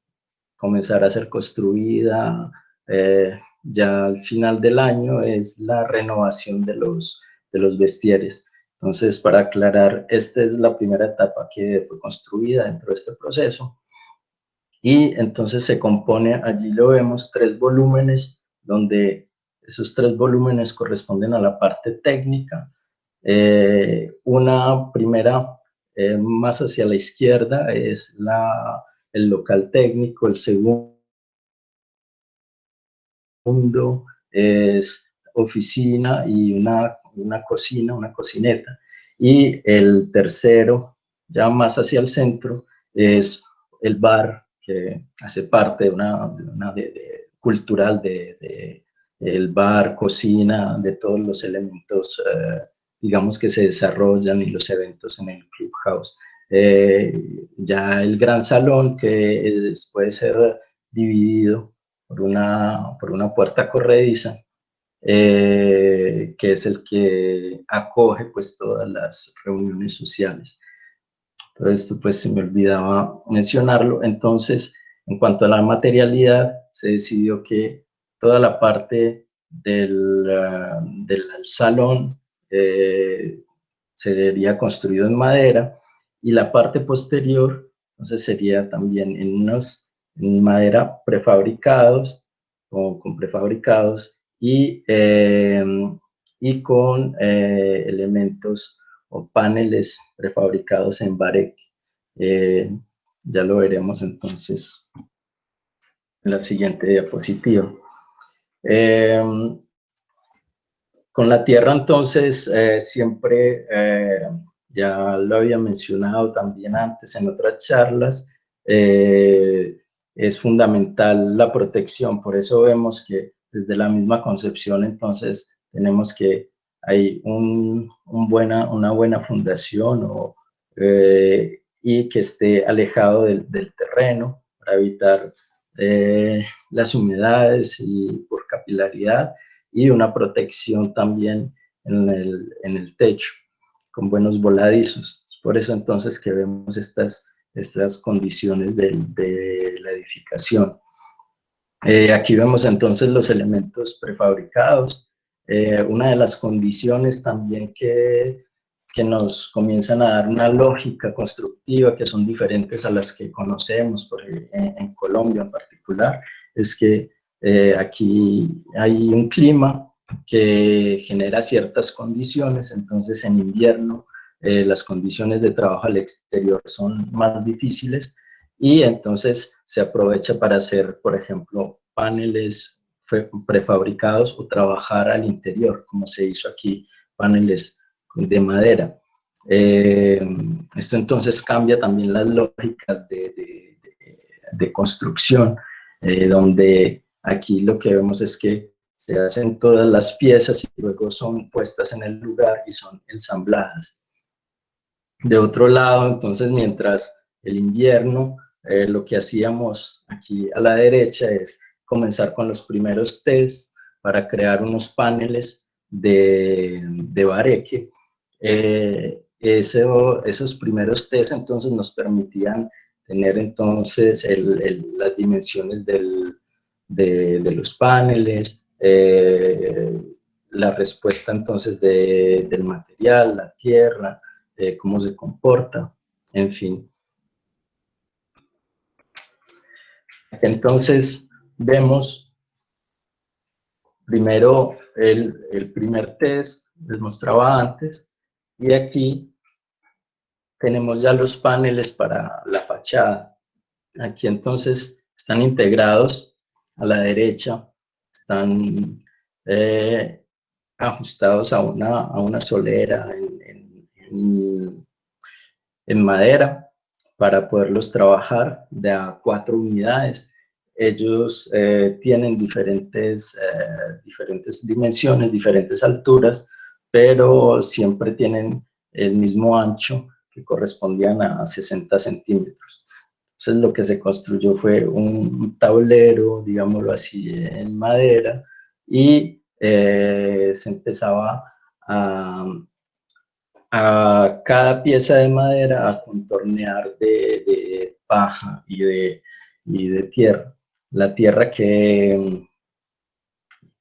comenzará a ser construida ya al final del año es la renovación de los vestieres. Entonces, para aclarar, esta es la primera etapa que fue construida dentro de este proceso. Y entonces se compone, allí lo vemos, 3 volúmenes, donde esos 3 volúmenes corresponden a la parte técnica. Una primera, más hacia la izquierda, es el local técnico. El segundo es oficina y una cocina, una cocineta. Y el tercero, ya más hacia el centro, es el bar, que hace parte de una cultural el bar, cocina, de todos los elementos, digamos, que se desarrollan y los eventos en el Clubhouse. Ya el gran salón, que puede ser dividido por una puerta corrediza, que es el que acoge pues todas las reuniones sociales. Todo esto pues se me olvidaba mencionarlo. Entonces, en cuanto a la materialidad, se decidió que toda la parte del salón sería construido en madera y la parte posterior entonces sería también en madera prefabricados o con prefabricados y con elementos o paneles prefabricados en Varec. Ya lo veremos entonces en la siguiente diapositiva. Con la tierra entonces siempre, ya lo había mencionado también antes en otras charlas, es fundamental la protección. Por eso vemos que desde la misma concepción entonces tenemos que hay una buena fundación y que esté alejado del terreno para evitar las humedades y por capilaridad, y una protección también en el techo con buenos voladizos. Por eso entonces que vemos estas condiciones de la edificación. Aquí vemos entonces los elementos prefabricados. Una de las condiciones también que nos comienzan a dar una lógica constructiva que son diferentes a las que conocemos en Colombia en particular, es que aquí hay un clima que genera ciertas condiciones. Entonces en invierno las condiciones de trabajo al exterior son más difíciles y entonces se aprovecha para hacer, por ejemplo, paneles prefabricados o trabajar al interior, como se hizo aquí, paneles de madera. Esto entonces cambia también las lógicas de construcción, donde Aquí lo que vemos es que se hacen todas las piezas y luego son puestas en el lugar y son ensambladas. De otro lado, entonces, mientras el invierno, lo que hacíamos aquí a la derecha es comenzar con los primeros tests para crear unos paneles de bareque. Esos primeros tests entonces nos permitían tener entonces las dimensiones de los paneles, la respuesta entonces del material, la tierra, cómo se comporta, en fin. Entonces vemos primero el primer test, les mostraba antes, y aquí tenemos ya los paneles para la fachada. Aquí entonces están integrados a la derecha, están ajustados a una solera en madera para poderlos trabajar de a 4 unidades. Ellos tienen diferentes dimensiones, diferentes alturas, pero siempre tienen el mismo ancho que correspondían a 60 centímetros. Entonces lo que se construyó fue un tablero, digámoslo así, en madera y se empezaba a cada pieza de madera a contornear de paja y de tierra. La tierra que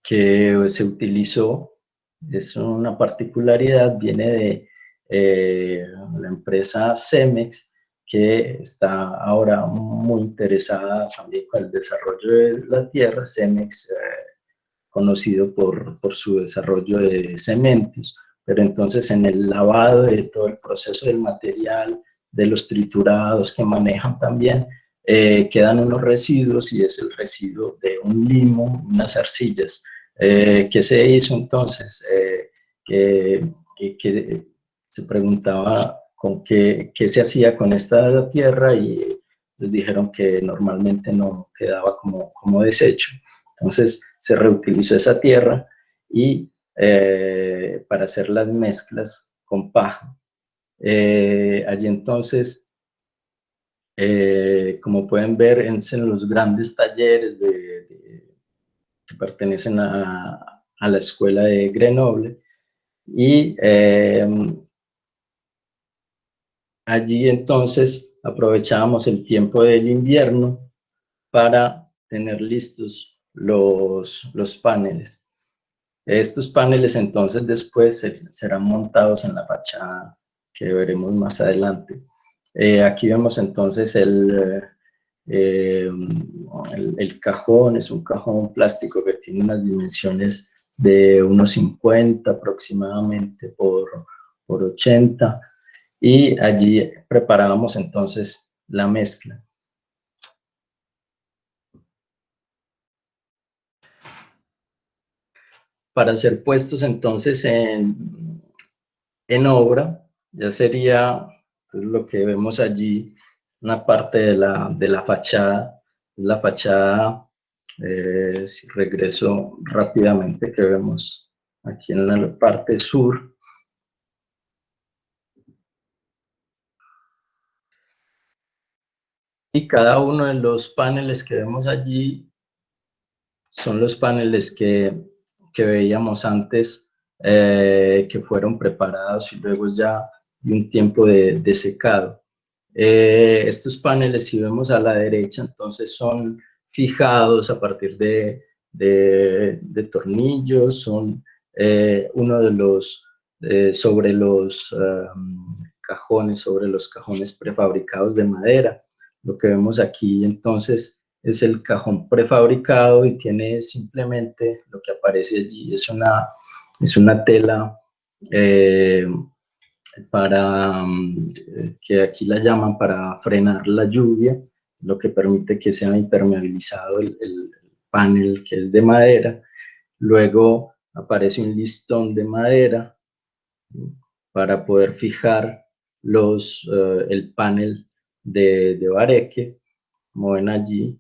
se utilizó es una particularidad, viene de la empresa Cemex, que está ahora muy interesada también con el desarrollo de la tierra. Cemex, conocido por su desarrollo de cementos, pero entonces en el lavado de todo el proceso del material, de los triturados que manejan también, quedan unos residuos y es el residuo de un limo, unas arcillas. ¿Qué se hizo entonces? Que se preguntaba con qué se hacía con esta tierra y les dijeron que normalmente no quedaba como desecho. Entonces se reutilizó esa tierra y para hacer las mezclas con paja. Allí entonces, como pueden ver, en los grandes talleres que pertenecen a la escuela de Grenoble, y allí entonces aprovechábamos el tiempo del invierno para tener listos los paneles. Estos paneles entonces después serán montados en la fachada que veremos más adelante. Aquí vemos entonces el cajón, es un cajón plástico que tiene unas dimensiones de unos 50 aproximadamente por 80, y allí preparábamos entonces la mezcla. Para ser puestos entonces en obra, ya sería entonces, lo que vemos allí, una parte de la fachada. La fachada, si regreso rápidamente, que vemos aquí en la parte sur. Y cada uno de los paneles que vemos allí son los paneles que veíamos antes, que fueron preparados y luego ya de un tiempo de secado. Estos paneles, si vemos a la derecha, entonces son fijados a partir de tornillos, son uno de los, sobre los cajones, sobre los cajones prefabricados de madera. Lo que vemos aquí entonces es el cajón prefabricado y tiene simplemente lo que aparece allí, es una tela para que aquí la llaman para frenar la lluvia, lo que permite que sea impermeabilizado el panel que es de madera. Luego aparece un listón de madera para poder fijar el panel de bareque, como ven allí.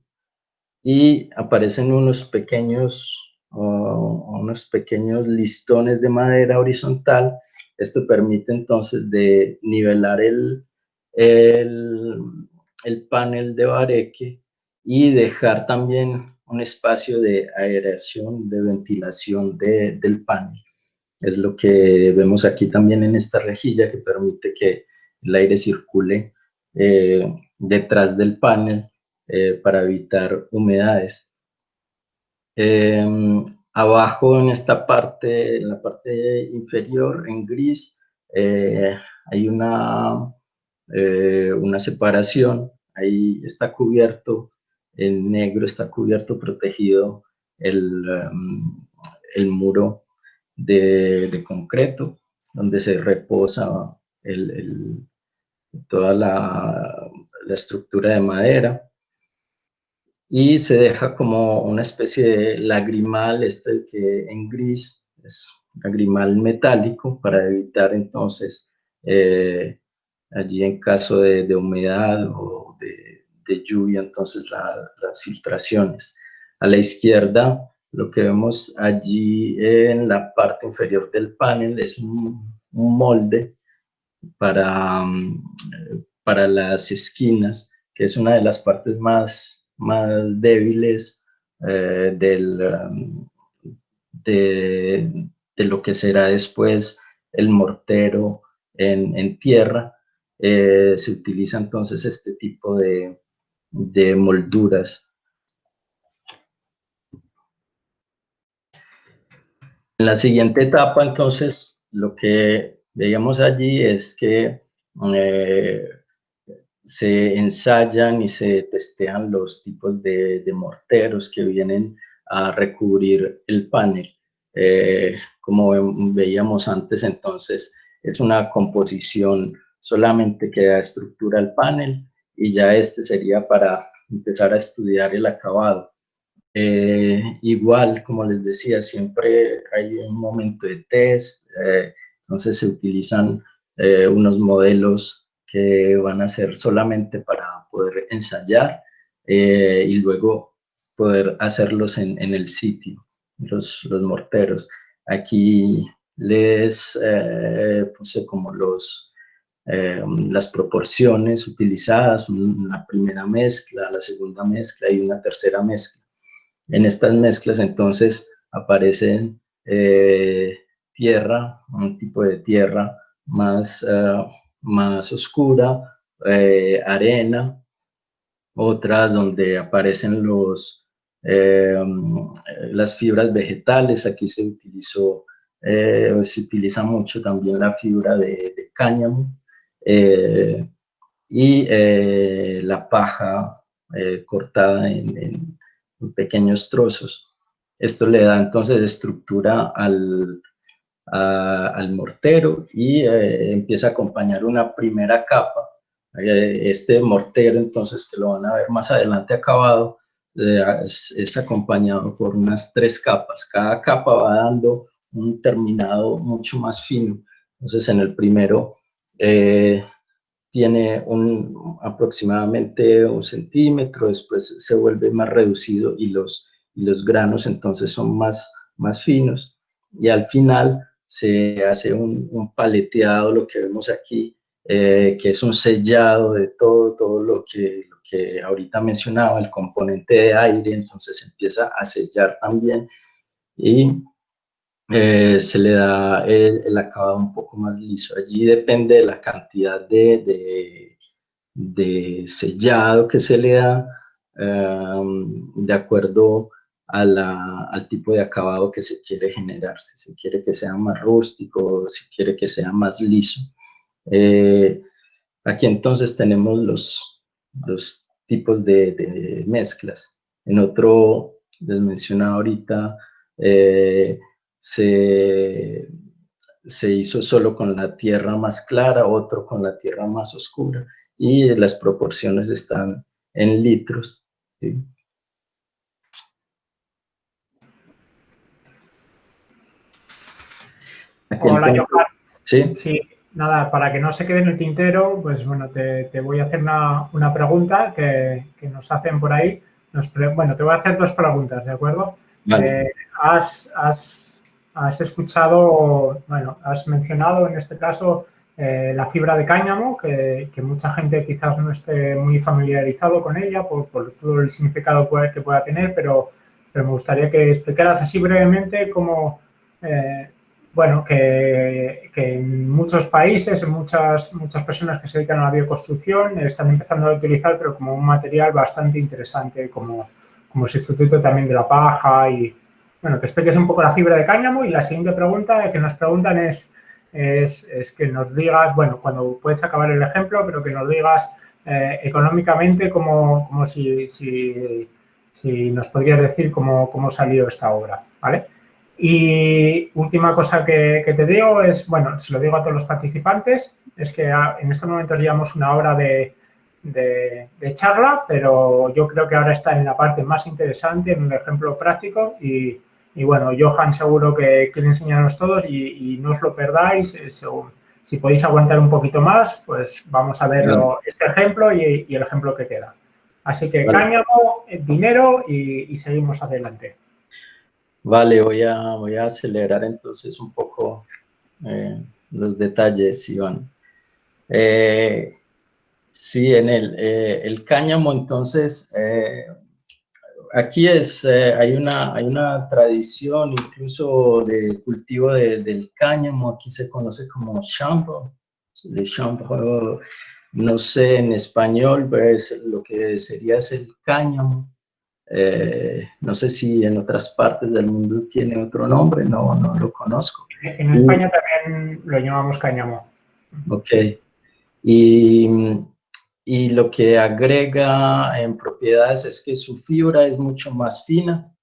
y aparecen unos pequeños listones de madera horizontal. Esto permite entonces de nivelar el panel de bareque y dejar también un espacio de aeración, de ventilación del panel. Es lo que vemos aquí también en esta rejilla, que permite que el aire circule detrás del panel para evitar humedades. Abajo en esta parte, en la parte inferior, en gris, hay una separación. Ahí está cubierto, en negro está cubierto, protegido el muro de concreto, donde se reposa toda la estructura de madera, y se deja como una especie de lagrimal, que en gris es lagrimal metálico, para evitar entonces allí, en caso de humedad o de lluvia, entonces las filtraciones. A la izquierda, lo que vemos allí en la parte inferior del panel es un molde para las esquinas, que es una de las partes más débiles de lo que será después el mortero en tierra. Se utiliza entonces este tipo de molduras. En la siguiente etapa, entonces, lo que veíamos allí es que se ensayan y se testean los tipos de morteros que vienen a recubrir el panel. Como veíamos antes, entonces, es una composición solamente que da estructura al panel, y ya este sería para empezar a estudiar el acabado. Igual, como les decía, siempre hay un momento de test, entonces se utilizan unos modelos que van a ser solamente para poder ensayar, y luego poder hacerlos en el sitio, los morteros. Aquí les puse como las proporciones utilizadas, una primera mezcla, la segunda mezcla y una tercera mezcla. En estas mezclas entonces aparecen tierra, un tipo de tierra más oscura, arena, otras donde aparecen las fibras vegetales. Aquí se utiliza mucho también la fibra de cáñamo, y la paja cortada en pequeños trozos. Esto le da entonces estructura al mortero, y empieza a acompañar una primera capa. Este mortero, entonces, que lo van a ver más adelante acabado, es acompañado por unas 3 capas. Cada capa va dando un terminado mucho más fino. Entonces, en el primero tiene aproximadamente 1 centímetro, después se vuelve más reducido y los granos entonces son más finos, y al final se hace un paleteado, lo que vemos aquí, que es un sellado de todo lo que ahorita mencionaba, el componente de aire. Entonces se empieza a sellar también, y se le da el acabado un poco más liso. Allí depende de la cantidad de sellado que se le da, de acuerdo al tipo de acabado que se quiere generar. Si se quiere que sea más rústico, si quiere que sea más liso. Aquí entonces tenemos los tipos de mezclas. En otro, les mencionaba ahorita, se hizo solo con la tierra más clara, otro con la tierra más oscura, y las proporciones están en litros, ¿sí? Hola, Johan. ¿Sí? Sí, nada, para que no se quede en el tintero, pues bueno, te voy a hacer una pregunta que nos hacen por ahí. bueno, te voy a hacer dos preguntas, ¿de acuerdo? Vale. Has escuchado, bueno, has mencionado en este caso la fibra de cáñamo, que mucha gente quizás no esté muy familiarizado con ella por todo el significado que pueda tener, pero me gustaría que explicaras así brevemente cómo, bueno, que en muchos países, en muchas personas que se dedican a la bioconstrucción están empezando a utilizar, pero como un material bastante interesante, como sustituto también de la paja y, bueno, que expliques un poco la fibra de cáñamo. Y la siguiente pregunta que nos preguntan es que nos digas, bueno, cuando puedes acabar el ejemplo, pero que nos digas económicamente como si nos podrías decir cómo salió esta obra, ¿vale? Y última cosa que te digo es, bueno, se lo digo a todos los participantes, es que en estos momentos llevamos una hora de charla, pero yo creo que ahora está en la parte más interesante, en un ejemplo práctico y bueno, Johan seguro que quiere enseñarnos todos y no os lo perdáis, si podéis aguantar un poquito más, pues vamos a Vale, verlo, este ejemplo y el ejemplo que queda. Así que vale. cáñamo, dinero y seguimos adelante. Vale, voy a acelerar entonces un poco los detalles, Iván. Eh, sí, el cáñamo, entonces, aquí hay una tradición incluso de cultivo del cáñamo, aquí se conoce como chambre, le chambre, no sé en español, pues lo que sería es el cáñamo. No sé si en otras partes del mundo tiene otro nombre, no lo conozco. En Y, España también lo llamamos cáñamo. ok, y, y lo que agrega en propiedades es que su fibra es mucho más fina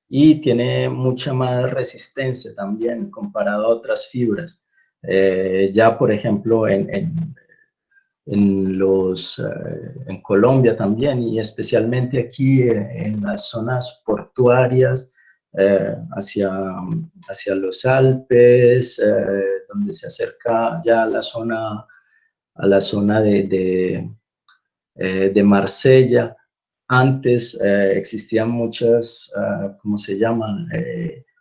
y tiene mucha más resistencia también comparado a otras fibras. Ya, por ejemplo, en Colombia también y especialmente aquí en las zonas portuarias hacia los Alpes, donde se acerca ya a la zona de Marsella. Antes existían muchas, ¿cómo se llaman?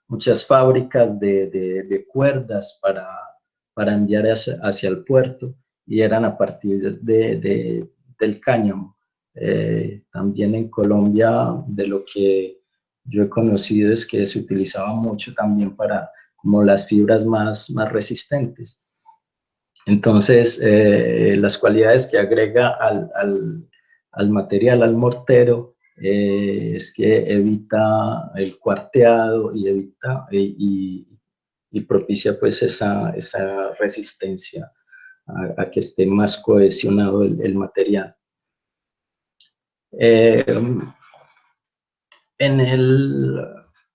Muchas fábricas de cuerdas para enviar hacia el puerto y eran a partir del cáñamo. También en Colombia, de lo que yo he conocido es que se utilizaba mucho también para como las fibras más resistentes. Entonces, las cualidades que agrega al material, al mortero, es que evita el cuarteado y y propicia pues esa resistencia a que esté más cohesionado el material. Eh,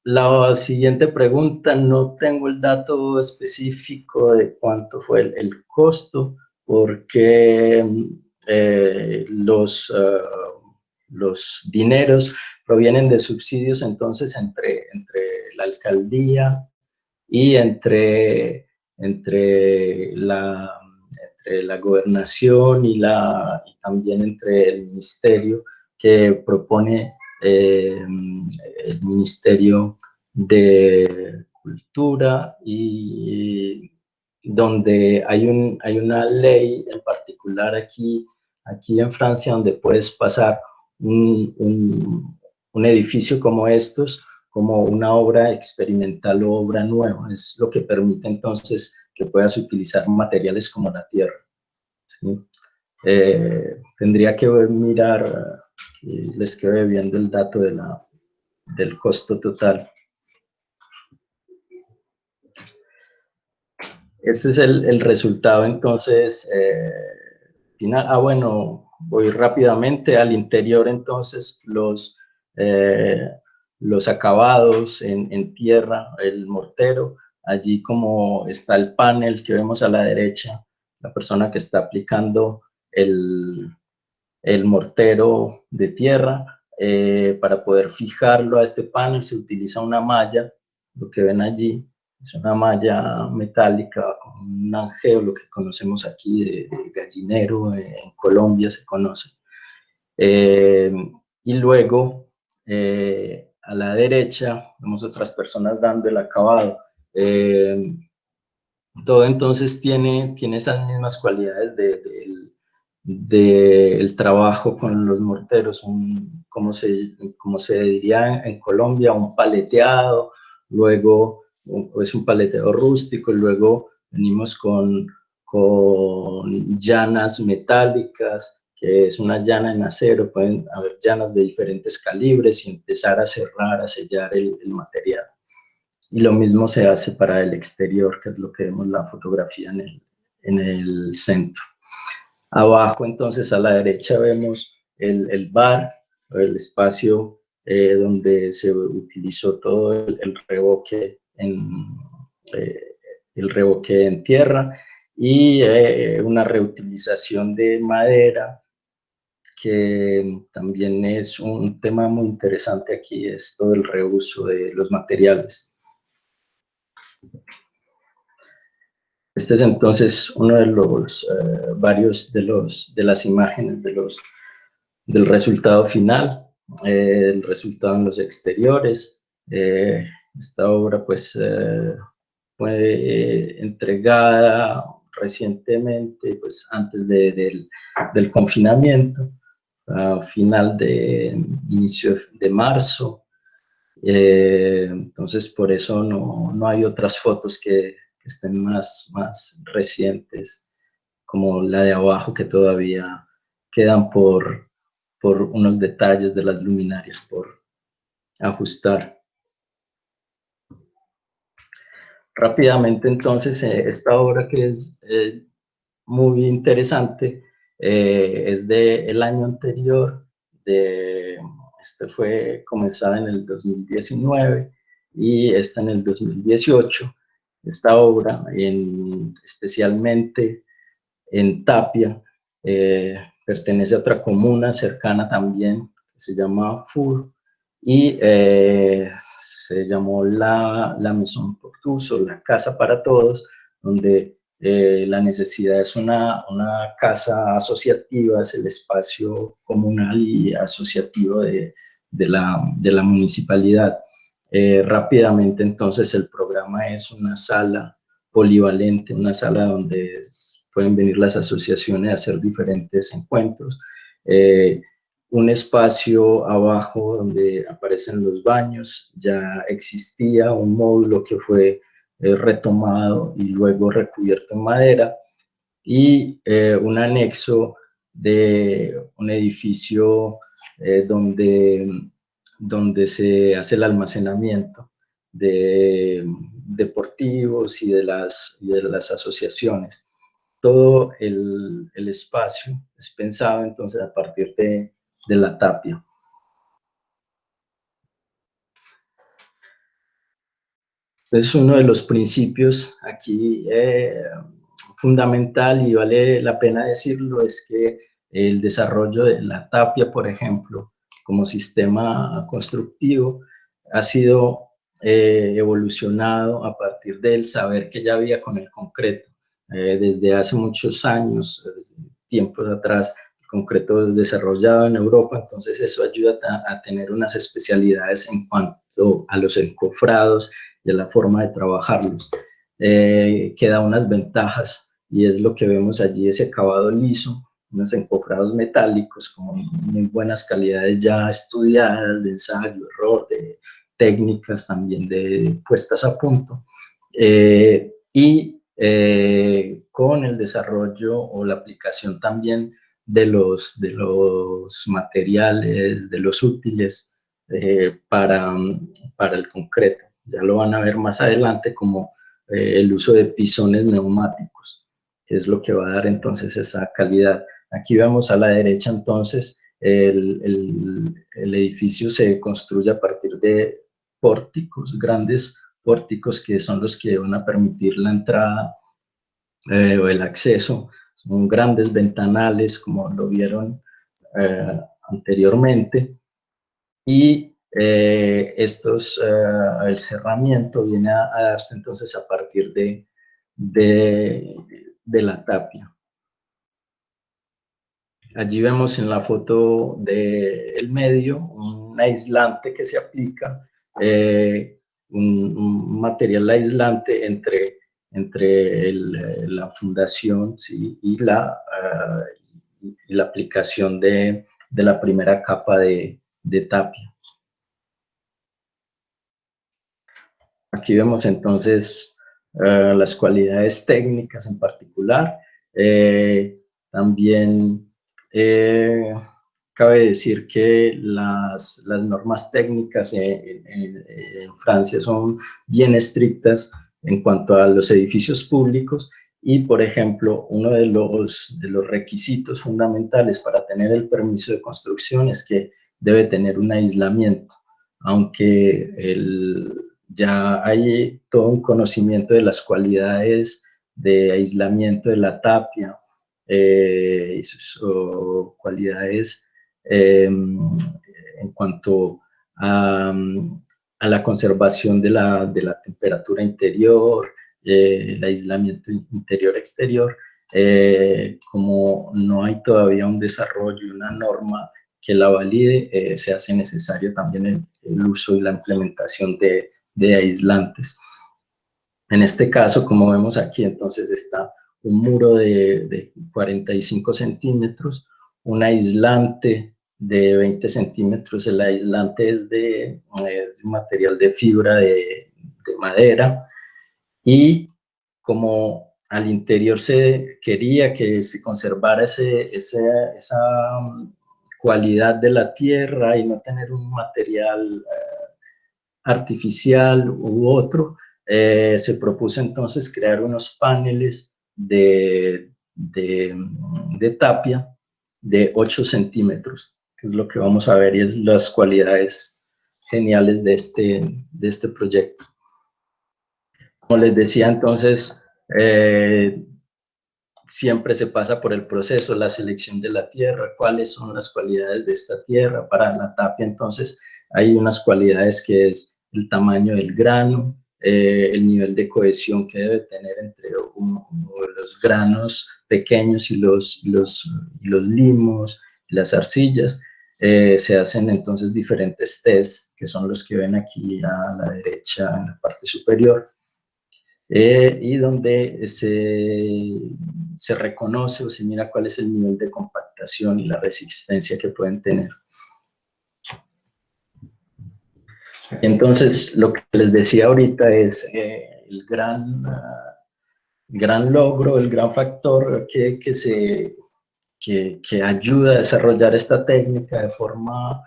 la siguiente pregunta, no tengo el dato específico de cuánto fue el costo, porque los dineros provienen de subsidios, entonces entre la alcaldía y entre la gobernación y también entre el ministerio que propone el Ministerio de Cultura y donde hay una ley en particular aquí en Francia donde puedes pasar un edificio como estos como una obra experimental o obra nueva. Es lo que permite entonces que puedas utilizar materiales como la tierra. ¿Sí? Tendría que mirar, les quedo viendo el dato del costo total. Este es el resultado entonces final. Bueno, voy rápidamente al interior entonces los acabados en tierra, el mortero, allí como está el panel que vemos a la derecha, la persona que está aplicando el mortero de tierra. Para poder fijarlo a este panel se utiliza una malla, lo que ven allí es una malla metálica, un angeo, lo que conocemos aquí de gallinero, en Colombia se conoce. Y luego A la derecha vemos otras personas dando el acabado. Todo entonces tiene esas mismas cualidades del trabajo con los morteros, como se diría en Colombia, un paleteado, luego es un paleteado rústico, y luego venimos con llanas metálicas, que es una llana en acero, pueden haber llanas de diferentes calibres y empezar a cerrar, a sellar el material. Y lo mismo se hace para el exterior, que es lo que vemos en la fotografía en el centro. Abajo, entonces, a la derecha vemos el bar, el espacio donde se utilizó todo el revoque en tierra, y una reutilización de madera, que también es un tema muy interesante aquí, es todo el reuso de los materiales. Este es entonces uno de los varios de las imágenes del resultado final, el resultado en los exteriores. Esta obra pues fue entregada recientemente, pues antes del confinamiento, a inicio de marzo. Entonces por eso no hay otras fotos que estén más recientes, como la de abajo, que todavía quedan por unos detalles de las luminarias por ajustar. Rápidamente entonces, esta obra, que es muy interesante, es del año anterior, fue comenzada en el 2019 y esta en el 2018. Esta obra, especialmente en Tapia, pertenece a otra comuna cercana también, que se llama Fur, y se llamó la Maison pour tous, o la casa para todos, donde la necesidad es una casa asociativa, es el espacio comunal y asociativo de la municipalidad. Rápidamente entonces el programa es una sala polivalente, una sala donde pueden venir las asociaciones a hacer diferentes encuentros. Un espacio abajo donde aparecen los baños, ya existía un módulo que fue retomado y luego recubierto en madera, y un anexo de un edificio donde se hace el almacenamiento de deportivos y de las asociaciones. Todo el espacio es pensado entonces a partir de la tapia. Entonces, uno de los principios aquí fundamental, y vale la pena decirlo, es que el desarrollo de la tapia, por ejemplo, como sistema constructivo, ha sido evolucionado a partir del saber que ya había con el concreto. Desde hace muchos años, tiempos atrás, el concreto es desarrollado en Europa, entonces eso ayuda a tener unas especialidades en cuanto a los encofrados y a la forma de trabajarlos, que da unas ventajas, y es lo que vemos allí, ese acabado liso, unos encofrados metálicos con muy buenas calidades ya estudiadas de ensayo, error, de técnicas también de puestas a punto, y con el desarrollo o la aplicación también de los materiales, de los útiles para el concreto. Ya lo van a ver más adelante, como el uso de pisones neumáticos, que es lo que va a dar entonces esa calidad. Aquí vemos a la derecha entonces el edificio se construye a partir de pórticos, grandes pórticos, que son los que van a permitir la entrada o el acceso. Son grandes ventanales, como lo vieron anteriormente, y el cerramiento viene a darse entonces a partir de la tapia. Allí vemos en la foto del medio un aislante que se aplica, un material aislante entre la fundación, ¿sí? y la aplicación de la primera capa de tapia. Aquí vemos entonces las cualidades técnicas en particular. También cabe decir que las normas técnicas en Francia son bien estrictas en cuanto a los edificios públicos y, por ejemplo, uno de los requisitos fundamentales para tener el permiso de construcción es que debe tener un aislamiento, aunque ya hay todo un conocimiento de las cualidades de aislamiento de la tapia y sus cualidades en cuanto a la conservación de la temperatura interior, el aislamiento interior-exterior. Como no hay todavía un desarrollo y una norma que la valide, se hace necesario también el uso y la implementación de aislantes. En este caso, como vemos aquí, entonces está un muro de 45 centímetros, un aislante de 20 centímetros, el aislante es de material de fibra de madera, y como al interior se quería que se conservara esa cualidad de la tierra y no tener un material artificial u otro, se propuso entonces crear unos paneles de tapia de 8 centímetros, que es lo que vamos a ver y es las cualidades geniales de este proyecto. Como les decía entonces, siempre se pasa por el proceso, la selección de la tierra, cuáles son las cualidades de esta tierra. Para la tapia entonces hay unas cualidades que es el tamaño del grano, el nivel de cohesión que debe tener entre los granos pequeños y los limos, las arcillas. Se hacen entonces diferentes tests, que son los que ven aquí a la derecha en la parte superior. Y donde se reconoce o se mira cuál es el nivel de compactación y la resistencia que pueden tener. Entonces, lo que les decía ahorita es el gran logro, el gran factor que ayuda a desarrollar esta técnica de forma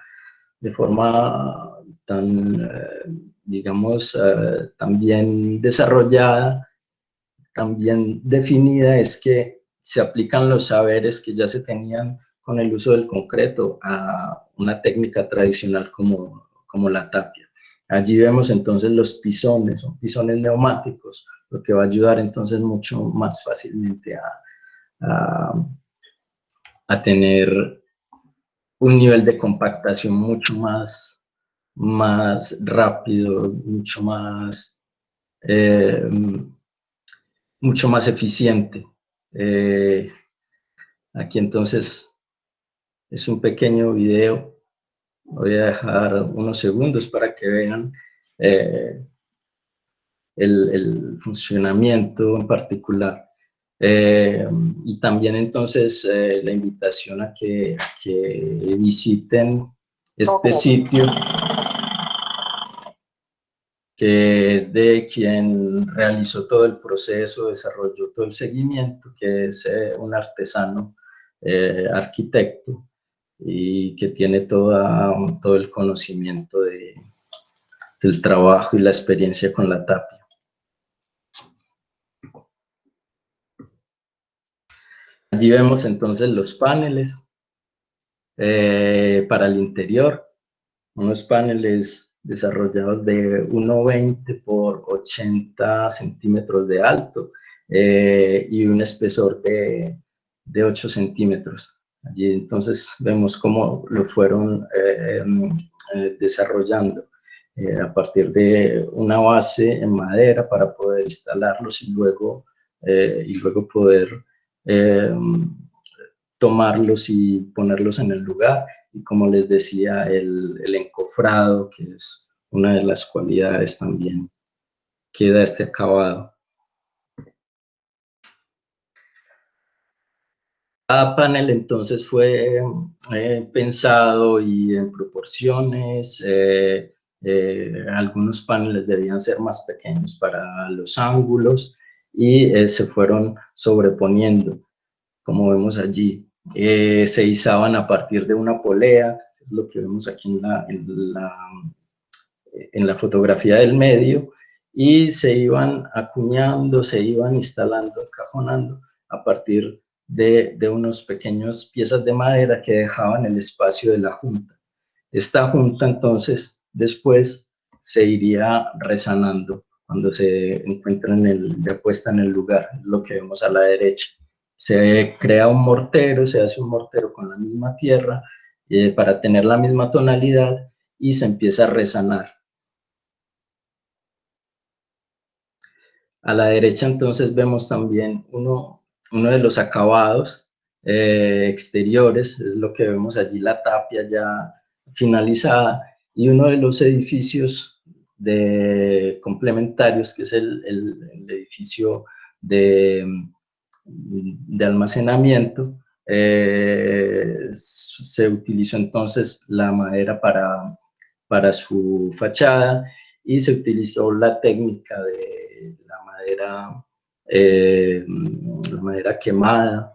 tan, digamos, tan bien desarrollada, tan bien definida, es que se aplican los saberes que ya se tenían con el uso del concreto a una técnica tradicional como la tapia. Allí vemos entonces los pisones, son pisones neumáticos, lo que va a ayudar entonces mucho más fácilmente a tener un nivel de compactación mucho más rápido, mucho más eficiente. Aquí entonces es un pequeño video. Voy a dejar unos segundos para que vean el funcionamiento en particular. Y también entonces la invitación a que visiten este sitio, que es de quien realizó todo el proceso, desarrolló todo el seguimiento, que es un artesano arquitecto y que tiene todo el conocimiento del trabajo y la experiencia con la tapia. Allí vemos entonces los paneles para el interior, unos paneles desarrollados de 1,20 por 80 centímetros de alto y un espesor de 8 centímetros. Allí entonces vemos cómo lo fueron desarrollando a partir de una base en madera para poder instalarlos y luego poder tomarlos y ponerlos en el lugar y como les decía, el encofrado, que es una de las cualidades también que da este acabado. Cada panel entonces fue pensado y en proporciones. Algunos paneles debían ser más pequeños para los ángulos y se fueron sobreponiendo, como vemos allí. Se izaban a partir de una polea, que es lo que vemos aquí en la fotografía del medio, y se iban acuñando, se iban instalando, encajonando a partir de unos pequeños piezas de madera que dejaban el espacio de la junta. Esta junta entonces después se iría resanando cuando se encuentra ya puesta en el lugar, es lo que vemos a la derecha. Se crea un mortero, se hace un mortero con la misma tierra para tener la misma tonalidad y se empieza a resanar. A la derecha entonces vemos también uno de los acabados exteriores, es lo que vemos allí, la tapia ya finalizada, y uno de los edificios complementarios, que es el edificio de almacenamiento. Se utilizó entonces la madera para su fachada y se utilizó la técnica de la madera quemada,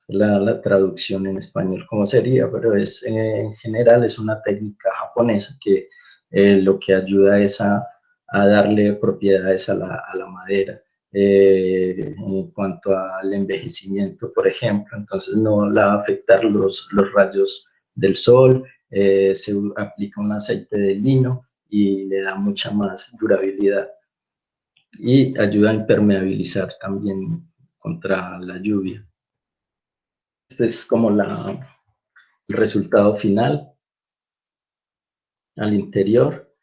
la traducción en español cómo sería, pero en general es una técnica japonesa que lo que ayuda es a darle propiedades a la madera. En cuanto al envejecimiento, por ejemplo, entonces no la va a afectar los rayos del sol, se aplica un aceite de lino y le da mucha más durabilidad y ayuda a impermeabilizar también contra la lluvia. Este es como el resultado final al interior.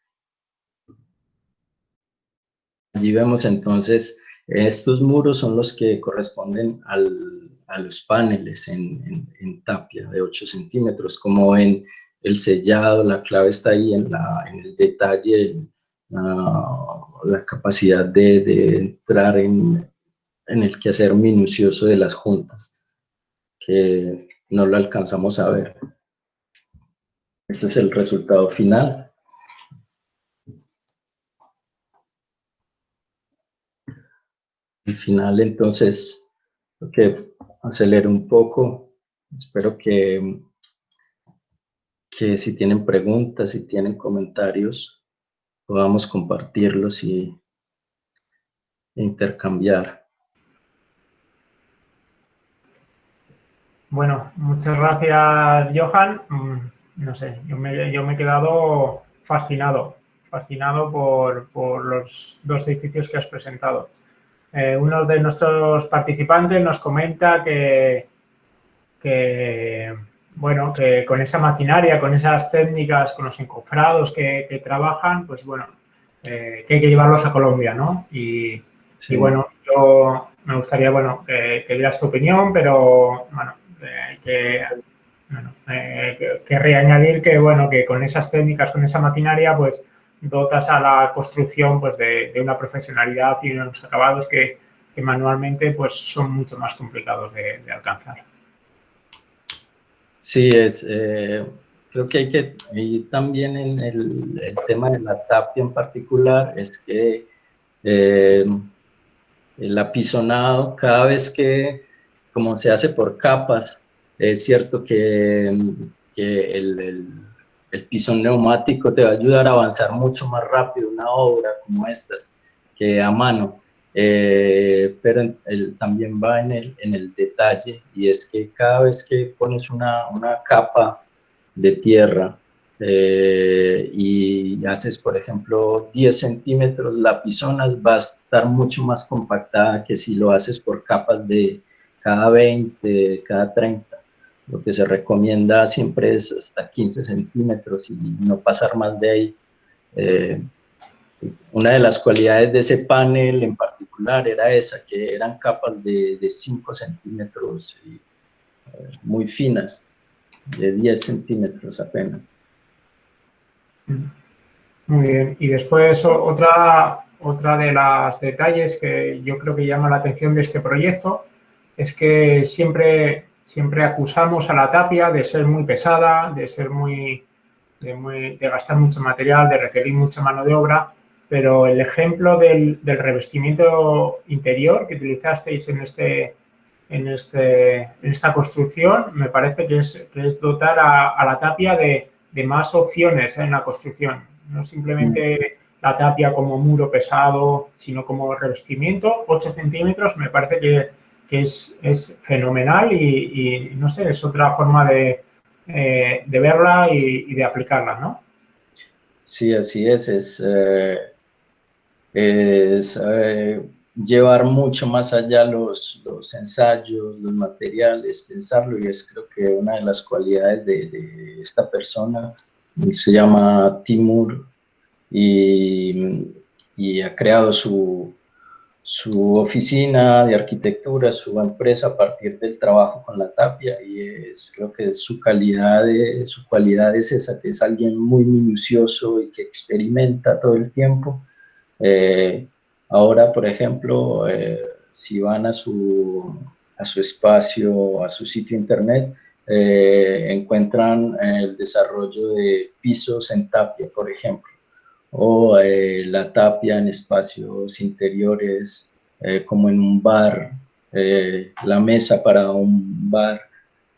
Allí vemos entonces, estos muros son los que corresponden a los paneles en tapia de 8 centímetros. Como en el sellado, la clave está ahí en el detalle, la capacidad de entrar en el quehacer minucioso de las juntas, que no lo alcanzamos a ver. Este es el resultado final. Al final, entonces, creo que acelero un poco. Espero que si tienen preguntas, si tienen comentarios, podamos compartirlos e intercambiar. Bueno, muchas gracias, Johan. No sé, yo me he quedado fascinado por los dos edificios que has presentado. Uno de nuestros participantes nos comenta que bueno, que con esa maquinaria, con esas técnicas, con los encofrados que trabajan, pues bueno, que hay que llevarlos a Colombia, ¿no? Sí. Y bueno, yo me gustaría, bueno, que dieras tu opinión, pero bueno, querría añadir que, bueno, que con esas técnicas, con esa maquinaria, pues dotas a la construcción pues de una profesionalidad y unos acabados que manualmente pues son mucho más complicados de alcanzar. Sí, creo que y también en el tema de la tapia en particular, es que el apisonado, cada vez que, como se hace por capas, es cierto que el pisón neumático te va a ayudar a avanzar mucho más rápido una obra como estas que a mano. Pero también va en el detalle, y es que cada vez que pones una capa de tierra y haces, por ejemplo, 10 centímetros, la pisona va a estar mucho más compactada que si lo haces por capas de cada 20, cada 30. Lo que se recomienda siempre es hasta 15 centímetros y no pasar más de ahí. Una de las cualidades de ese panel en particular era esa, que eran capas de 5 centímetros muy finas. de 10 centímetros apenas. Muy bien. Y después otra de los detalles que yo creo que llama la atención de este proyecto es que siempre acusamos a la tapia de ser muy pesada, de ser de gastar mucho material, de requerir mucha mano de obra, pero el ejemplo del revestimiento interior que utilizasteis en esta construcción me parece que es dotar a la tapia de más opciones en la construcción. No simplemente la tapia como muro pesado, sino como revestimiento. 8 centímetros me parece que es fenomenal y no sé, es otra forma de verla y de aplicarla, ¿no? Sí, así llevar mucho más allá los ensayos, los materiales, pensarlo, y es creo que una de las cualidades de esta persona. Se llama Timur y ha creado su oficina de arquitectura, su empresa a partir del trabajo con la tapia, y creo que su cualidad es esa, que es alguien muy minucioso y que experimenta todo el tiempo. Ahora, por ejemplo, si van a su espacio, a su sitio internet, encuentran el desarrollo de pisos en tapia, por ejemplo, o la tapia en espacios interiores, como en un bar, la mesa para un bar.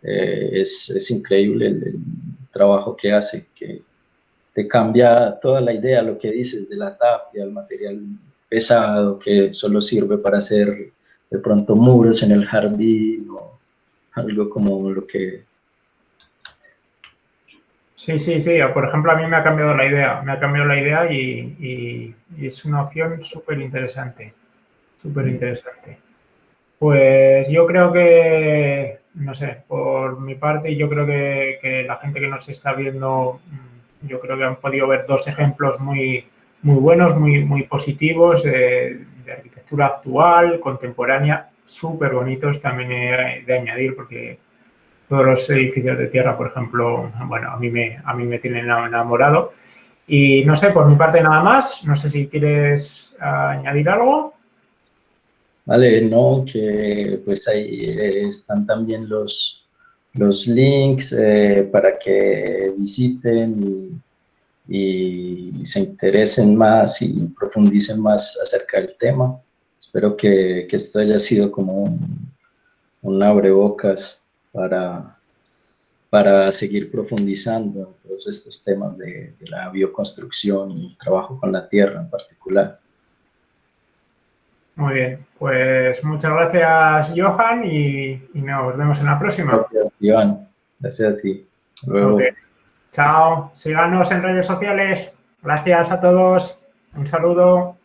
Es increíble el trabajo que hace, que te cambia toda la idea, lo que dices de la tapia, el material pesado que solo sirve para hacer de pronto muros en el jardín o algo como lo que... Sí, sí, sí. Por ejemplo, a mí me ha cambiado la idea. Me ha cambiado la idea y es una opción súper interesante. Súper interesante. Pues yo creo que, no sé, por mi parte, yo creo que la gente que nos está viendo, yo creo que han podido ver dos ejemplos muy buenos, muy positivos de arquitectura actual, contemporánea, súper bonitos también de añadir, porque todos los edificios de tierra, por ejemplo, bueno, a mí me tienen enamorado. Y no sé, por mi parte nada más. No sé si quieres añadir algo. Vale, no, que pues ahí están también los links para que visiten y se interesen más y profundicen más acerca del tema. Espero que esto haya sido como un abrebocas para seguir profundizando en todos estos temas de la bioconstrucción y el trabajo con la tierra en particular. Muy bien, pues muchas gracias, Johan, y nos vemos en la próxima. Gracias, Iván. Gracias a ti. Hasta Ok, luego. chao. Síganos en redes sociales. Gracias a todos. Un saludo.